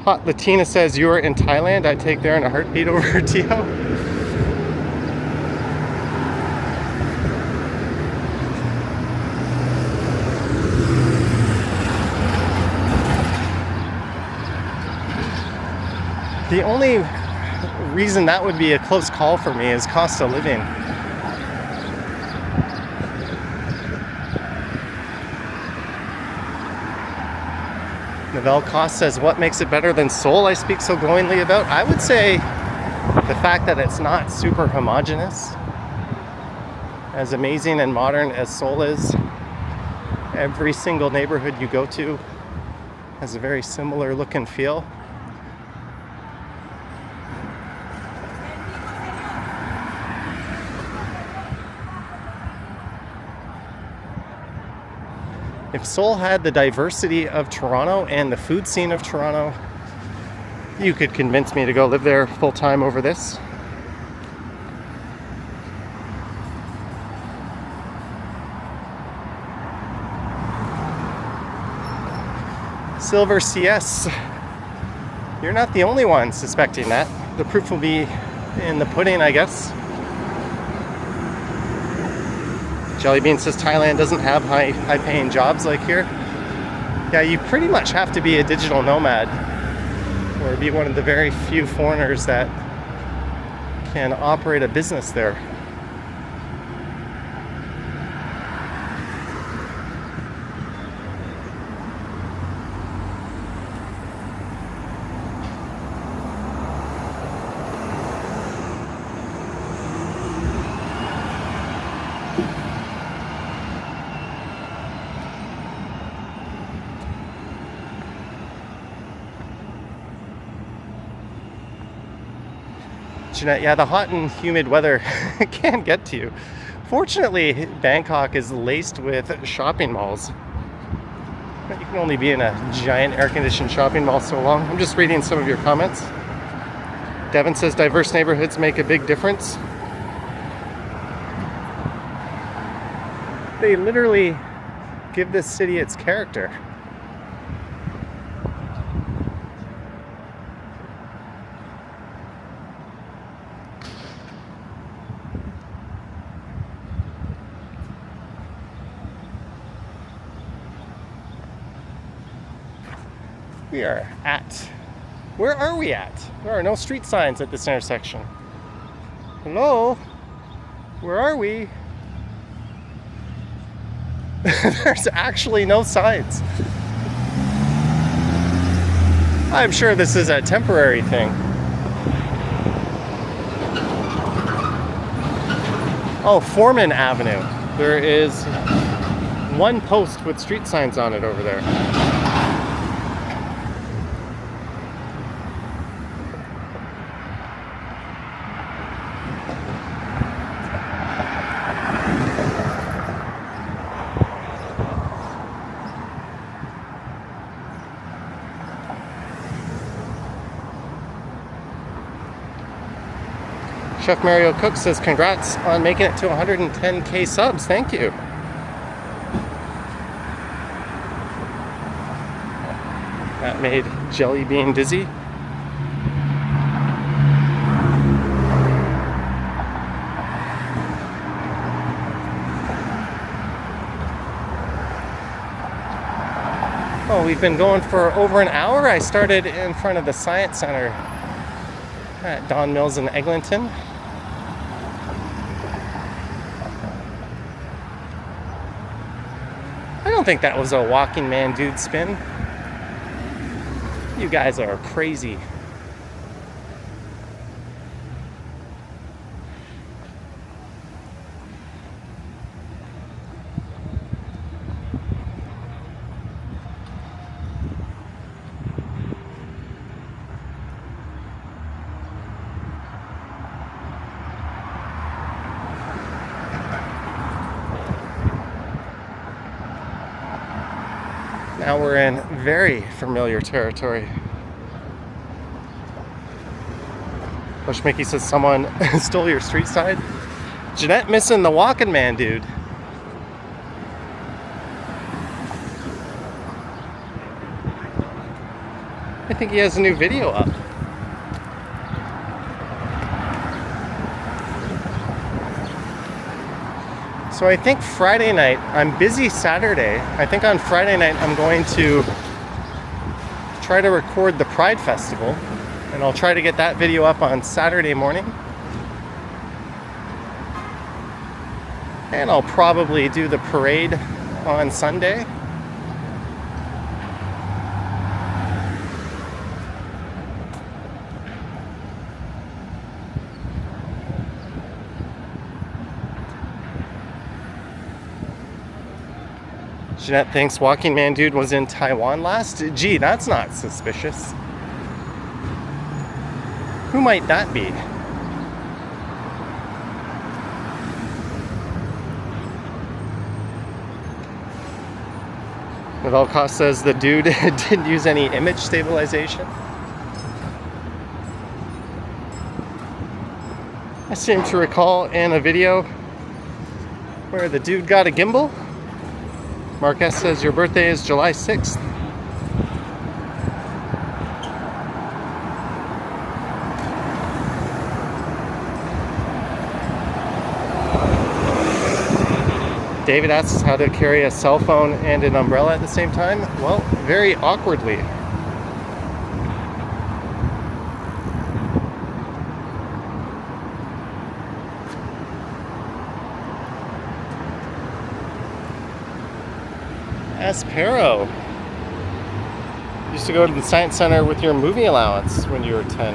Hot Latina says, you are in Thailand. I'd take there in a heartbeat over Tio. The only reason that would be a close call for me is cost of living. Novell Cost says, what makes it better than Seoul I speak so glowingly about? I would say the fact that it's not super homogenous. As amazing and modern as Seoul is, every single neighborhood you go to has a very similar look and feel. If Seoul had the diversity of Toronto and the food scene of Toronto, you could convince me to go live there full time over this. Silver CS, you're not the only one suspecting that. The proof will be in the pudding, I guess. Jellybean says Thailand doesn't have high-paying jobs like here. Yeah, you pretty much have to be a digital nomad or be one of the very few foreigners that can operate a business there. Jeanette, yeah, the hot and humid weather can get to you Fortunately, Bangkok is laced with shopping malls. But you can only be in a giant air-conditioned shopping mall so long. I'm just reading some of your comments. Devin says diverse neighborhoods make a big difference. They literally give this city its character. We are at, where are we at? There are no street signs at this intersection. Hello? Where are we? There's actually no signs. I'm sure this is a temporary thing. Oh, Foreman Avenue. There is one post with street signs on it over there. Chef Mario Cook says, congrats on making it to 110K subs. Thank you. That made Jelly Bean dizzy. Oh, we've been going for over an hour. I started in front of the Science Center at Don Mills in Eglinton. I don't think that was a walking man dude spin. You guys are crazy. Now we're in very familiar territory. Bush Mickey says someone stole your street sign. Jeanette missing the walking man dude. I think he has a new video up. So I think Friday night, I'm busy Saturday. I think on Friday night I'm going to try to record the Pride Festival, and I'll try to get that video up on Saturday morning. And I'll probably do the parade on Sunday. Jeanette thinks Walking Man Dude was in Taiwan last. Gee, that's not suspicious. Who might that be? Novelcost says the dude didn't use any image stabilization. I seem to recall in a video where the dude got a gimbal. Mark S says your birthday is July 6th. David asks how to carry a cell phone and an umbrella at the same time. Well, very awkwardly. Aspero. Used to go to the Science Center with your movie allowance when you were 10.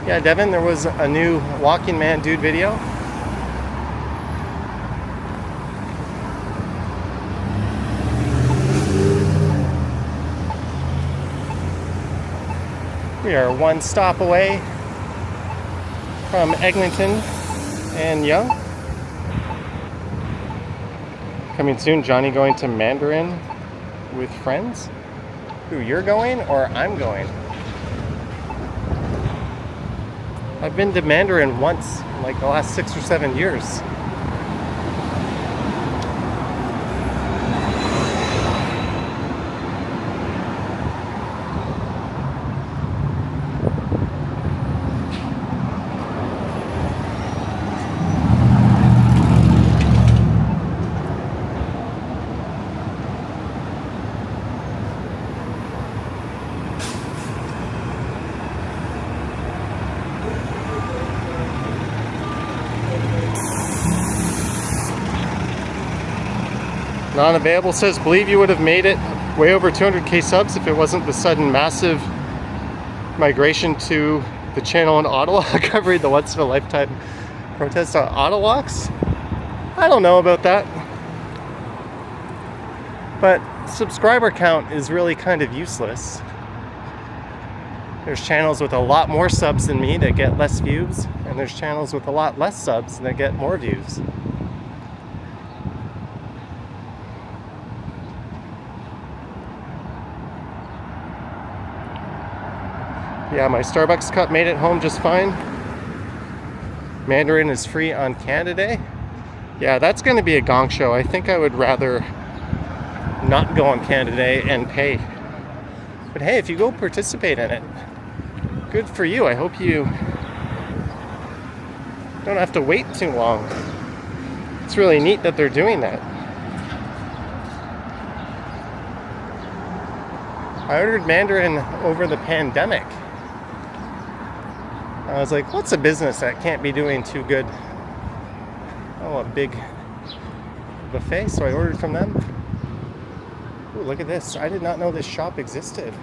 Yeah, Devin, there was a new Walking Man Dude video. We are one stop away from Eglinton and Yonge. Coming soon, Johnny going to Mandarin with friends. Who, you're going or I'm going? I've been to Mandarin once in like the last 6 or 7 years. Non-available says, believe you would have made it way over 200k subs if it wasn't the sudden massive migration to the channel in Ottawa covering the once in a lifetime protest on Ottawalks. I don't know about that, but subscriber count is really kind of useless. There's channels with a lot more subs than me that get less views, and there's channels with a lot less subs that get more views. Yeah, my Starbucks cup made it home just fine. Mandarin is free on Canada Day. Yeah, that's going to be a gong show. I think I would rather not go on Canada Day and pay. But hey, if you go participate in it, good for you. I hope you don't have to wait too long. It's really neat that they're doing that. I ordered Mandarin over the pandemic. I was like, what's a business that can't be doing too good? Oh, a big buffet, so I ordered from them. Ooh, look at this. I did not know this shop existed.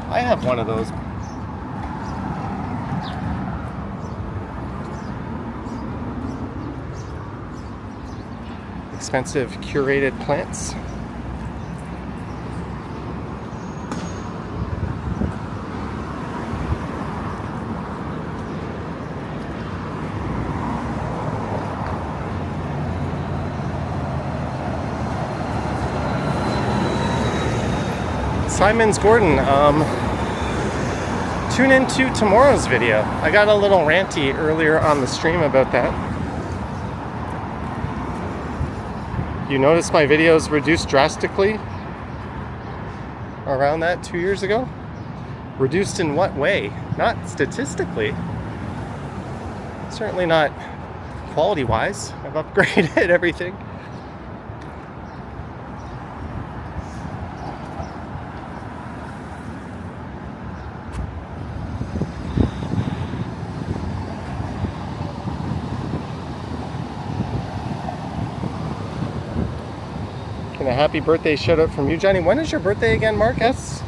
I have one of those. Expensive curated plants. Simon's Gordon, tune into tomorrow's video. I got a little ranty earlier on the stream about that. You notice my videos reduced drastically around that 2 years ago? Reduced in what way? Not statistically. Certainly not quality-wise. I've upgraded everything. A happy birthday shout out from you, Johnny. When is your birthday again, Marcus?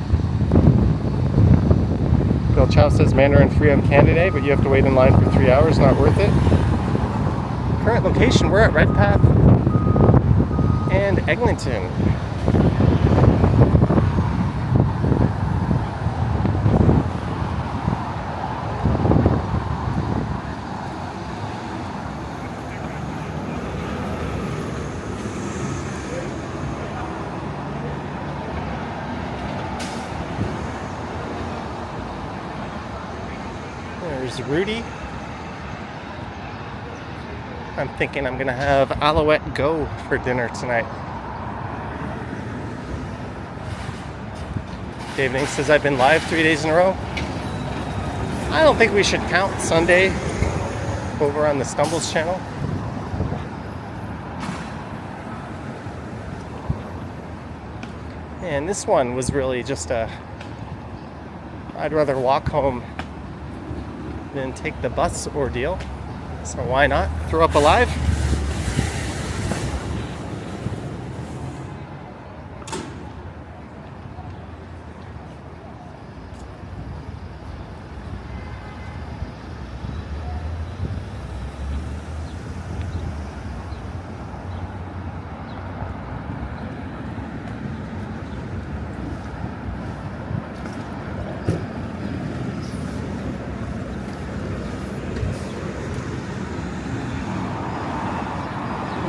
Bill Chow says Mandarin free on Canada Day, but you have to wait in line for 3 hours. Not worth it. Current location, we're at Redpath and Eglinton. There's Rudy. I'm thinking I'm gonna have Alouette Go for dinner tonight. Dave Ning says I've been live 3 days in a row. I don't think we should count Sunday over on the Stumbles channel. And this one was really just I'd rather walk home than take the bus ordeal. So why not throw up a live?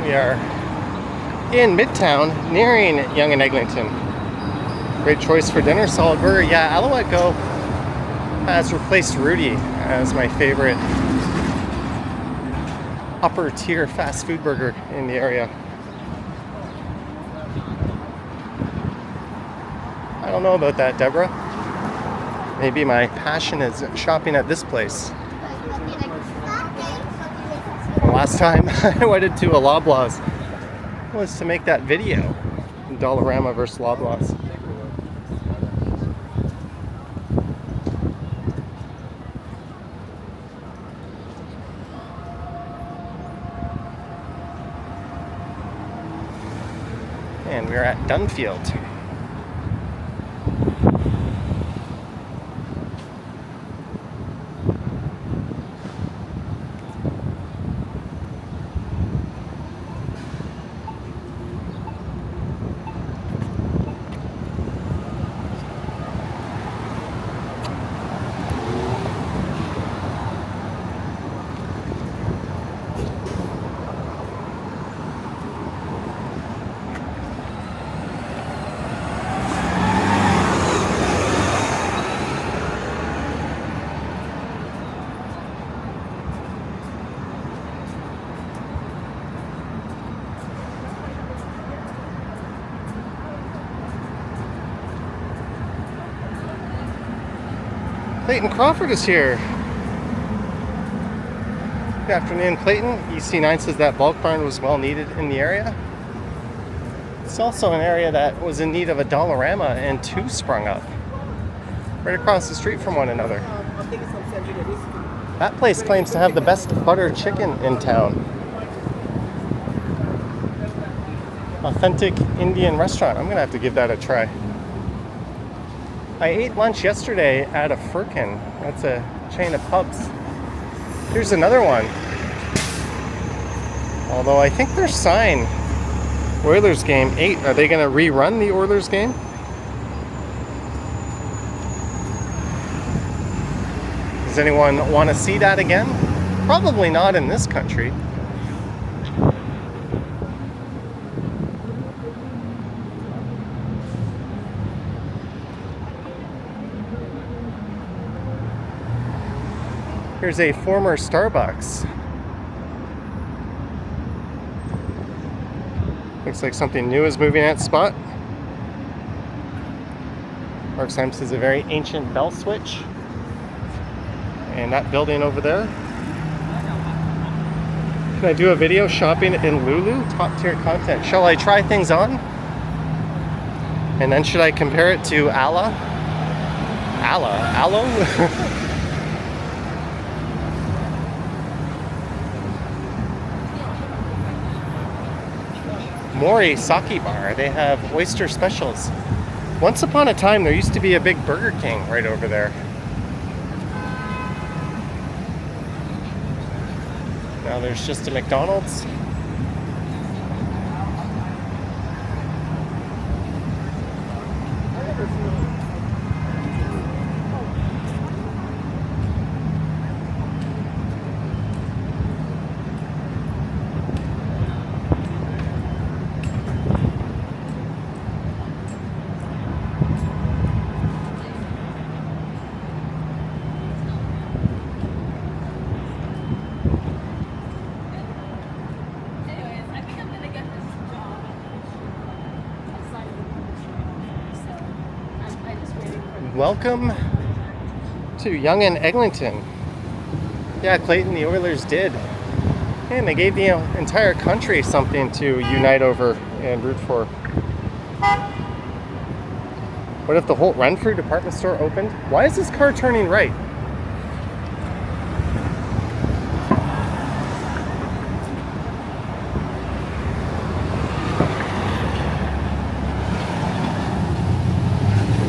We are in Midtown, nearing Yonge and Eglinton. Great choice for dinner, solid burger. Yeah, Alouette Go has replaced Rudy as my favorite upper tier fast food burger in the area. I don't know about that, Deborah. Maybe my passion is shopping at this place. The last time I went into a Loblaws was to make that video, Dollarama versus Loblaws. And we're at Dunfield. Clayton Crawford is here. Good afternoon, Clayton. EC9 says that bulk barn was well needed in the area. It's also an area that was in need of a Dollarama, and two sprung up right across the street from one another. That place claims to have the best butter chicken in town. Authentic Indian restaurant. I'm gonna have to give that a try. I ate lunch yesterday at a Firkin. That's a chain of pubs. Here's another one. Although I think their sign, Oilers game 8, are they going to rerun the Oilers game? Does anyone want to see that again? Probably not in this country. Here's a former Starbucks. Looks like something new is moving at spot. Mark Simons is a very ancient bell switch. And that building over there. Can I do a video shopping in Lulu? Top tier content. Shall I try things on? And then should I compare it to Aloe? Mori Sake Bar. They have oyster specials. Once upon a time, there used to be a big Burger King right over there. Now there's just a McDonald's. Welcome to Yonge and Eglinton. Yeah, Clayton, the Oilers did. And they gave the entire country something to unite over and root for. What if the Holt Renfrew department store opened? Why is this car turning right?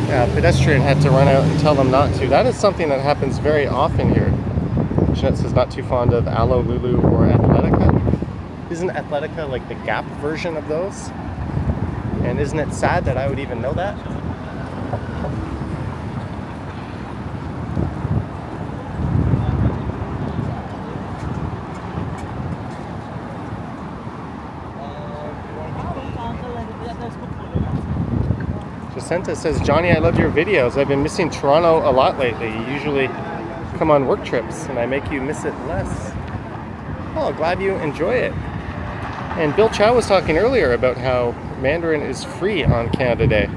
Yeah, a pedestrian had to run out and tell them not to. That is something that happens very often here. Jeanette says not too fond of Aloe, Lulu, or Athletica. Isn't Athletica like the Gap version of those? And isn't it sad that I would even know that? Placenta says, Johnny, I love your videos. I've been missing Toronto a lot lately. You usually come on work trips and I make you miss it less. Oh, glad you enjoy it. And Bill Chow was talking earlier about how Mandarin is free on Canada Day.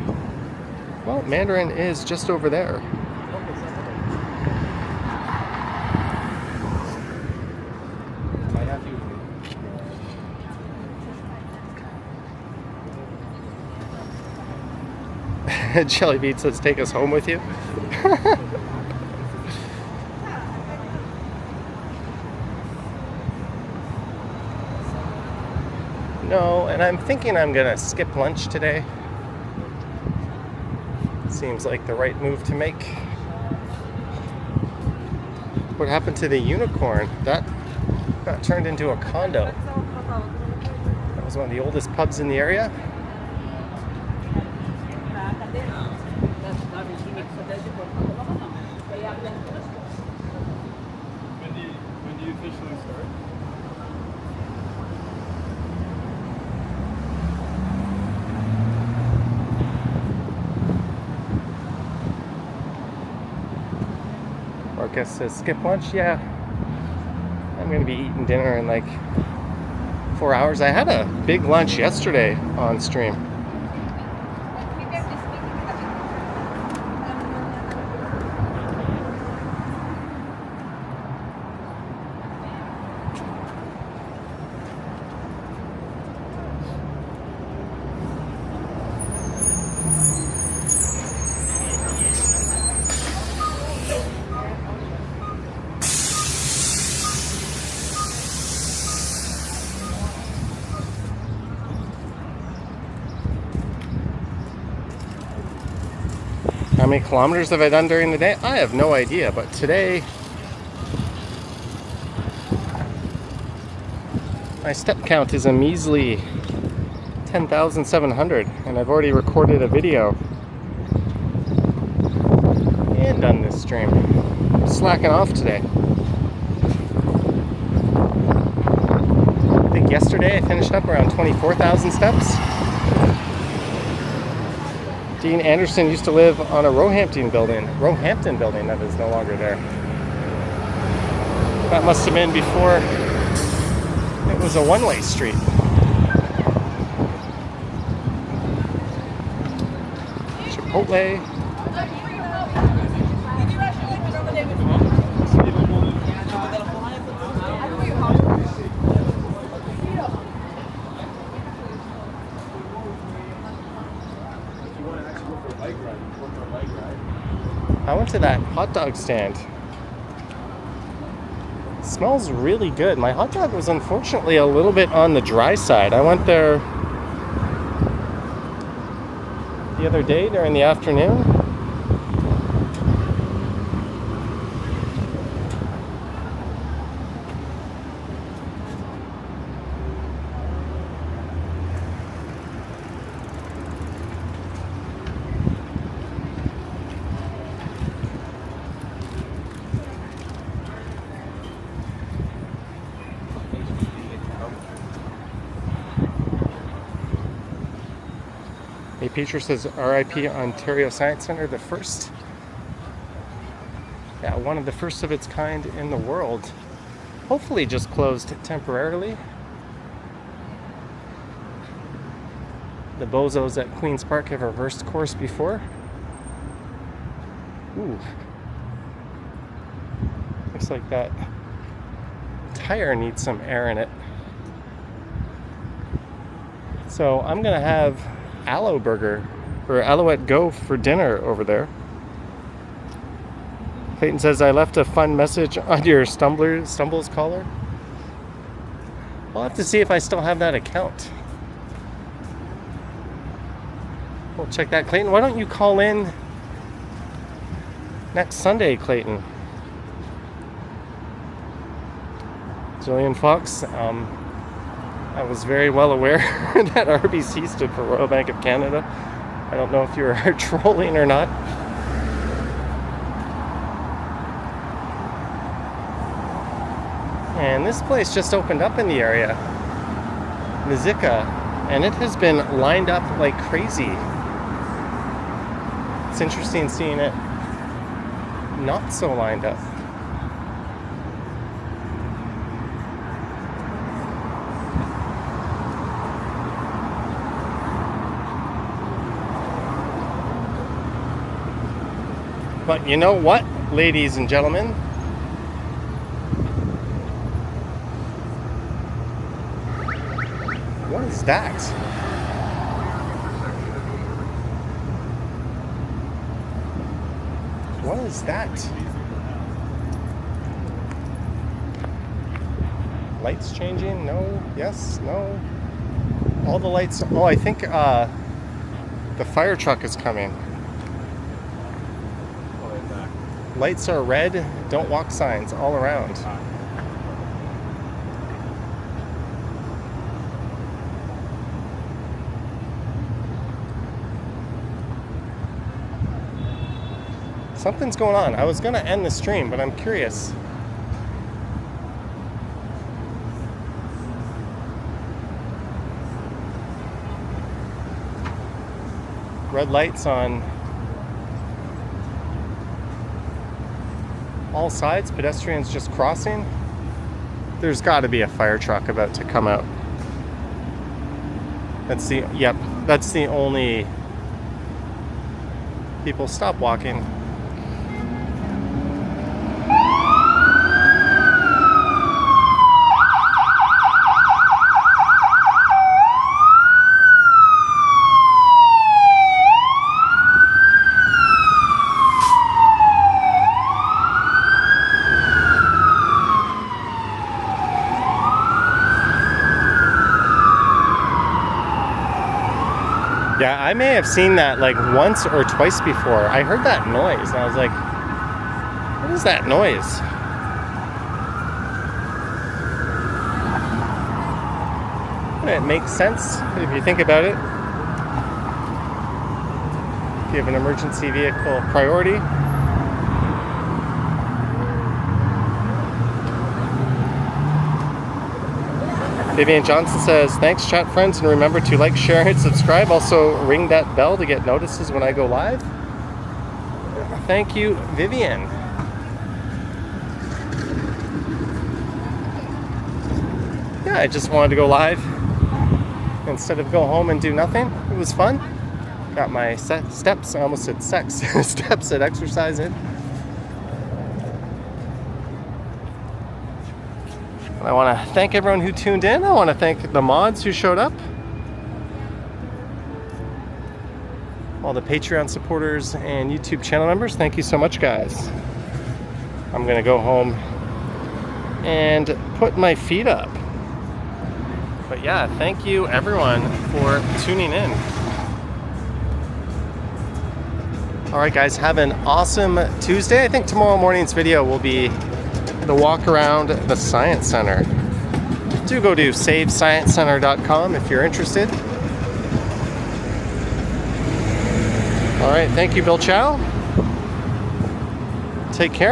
Well, Mandarin is just over there. Jelly Bean says, take us home with you. No, and I'm thinking I'm gonna skip lunch today. Seems like the right move to make. What happened to the Unicorn? That got turned into a condo. That was one of the oldest pubs in the area. When do you officially start? Marcus says, skip lunch? Yeah. I'm going to be eating dinner in like 4 hours. I had a big lunch yesterday on stream. How many kilometers have I done during the day? I have no idea, but today my step count is a measly 10,700, and I've already recorded a video and done this stream. I'm slacking off today. I think yesterday I finished up around 24,000 steps. Dean Anderson used to live on a Roehampton building that is no longer there. That must have been before it was a one-way street. Chipotle. I went to that hot dog stand. It smells really good. My hot dog was unfortunately a little bit on the dry side. I went there the other day during the afternoon. A Peter says RIP Ontario Science Centre, the first, one of the first of its kind in the world. Hopefully just closed temporarily. The bozos at Queen's Park have reversed course before. Ooh. Looks like that tire needs some air in it. So I'm gonna have Aloe Burger or Alouette Go for dinner over there. Clayton says, I left a fun message on your Stumbles caller. I'll have to see if I still have that account. We'll check that. Clayton, why don't you call in next Sunday, Clayton? Jillian Fox, I was very well aware that RBC stood for Royal Bank of Canada. I don't know if you were trolling or not. And this place just opened up in the area, Mizika, and it has been lined up like crazy. It's interesting seeing it not so lined up. But you know what, ladies and gentlemen? What is that? What is that? Lights changing? No. Yes. No. All the lights. Oh, I think the fire truck is coming. Lights are red. Don't walk signs all around. Something's going on. I was going to end the stream, but I'm curious. Red lights on all sides, pedestrians just crossing. There's got to be a fire truck about to come out. That's the only people. Stop walking. Yeah, I may have seen that like once or twice before. I heard that noise and I was like, what is that noise? It makes sense if you think about it. If you have an emergency vehicle priority. Vivian Johnson says, thanks chat friends, and remember to like, share, and subscribe. Also ring that bell to get notices when I go live. Thank you, Vivian. Yeah, I just wanted to go live instead of go home and do nothing. It was fun. Got my steps, I almost said sex, steps at exercising. I want to thank everyone who tuned in. I want to thank the mods who showed up. All the Patreon supporters and YouTube channel members. Thank you so much, guys. I'm going to go home and put my feet up. But yeah, thank you everyone for tuning in. All right, guys, have an awesome Tuesday. I think tomorrow morning's video will be the walk around the Science Center. Do go to savesciencecenter.com if you're interested. All right, thank you, Bill Chow. Take care.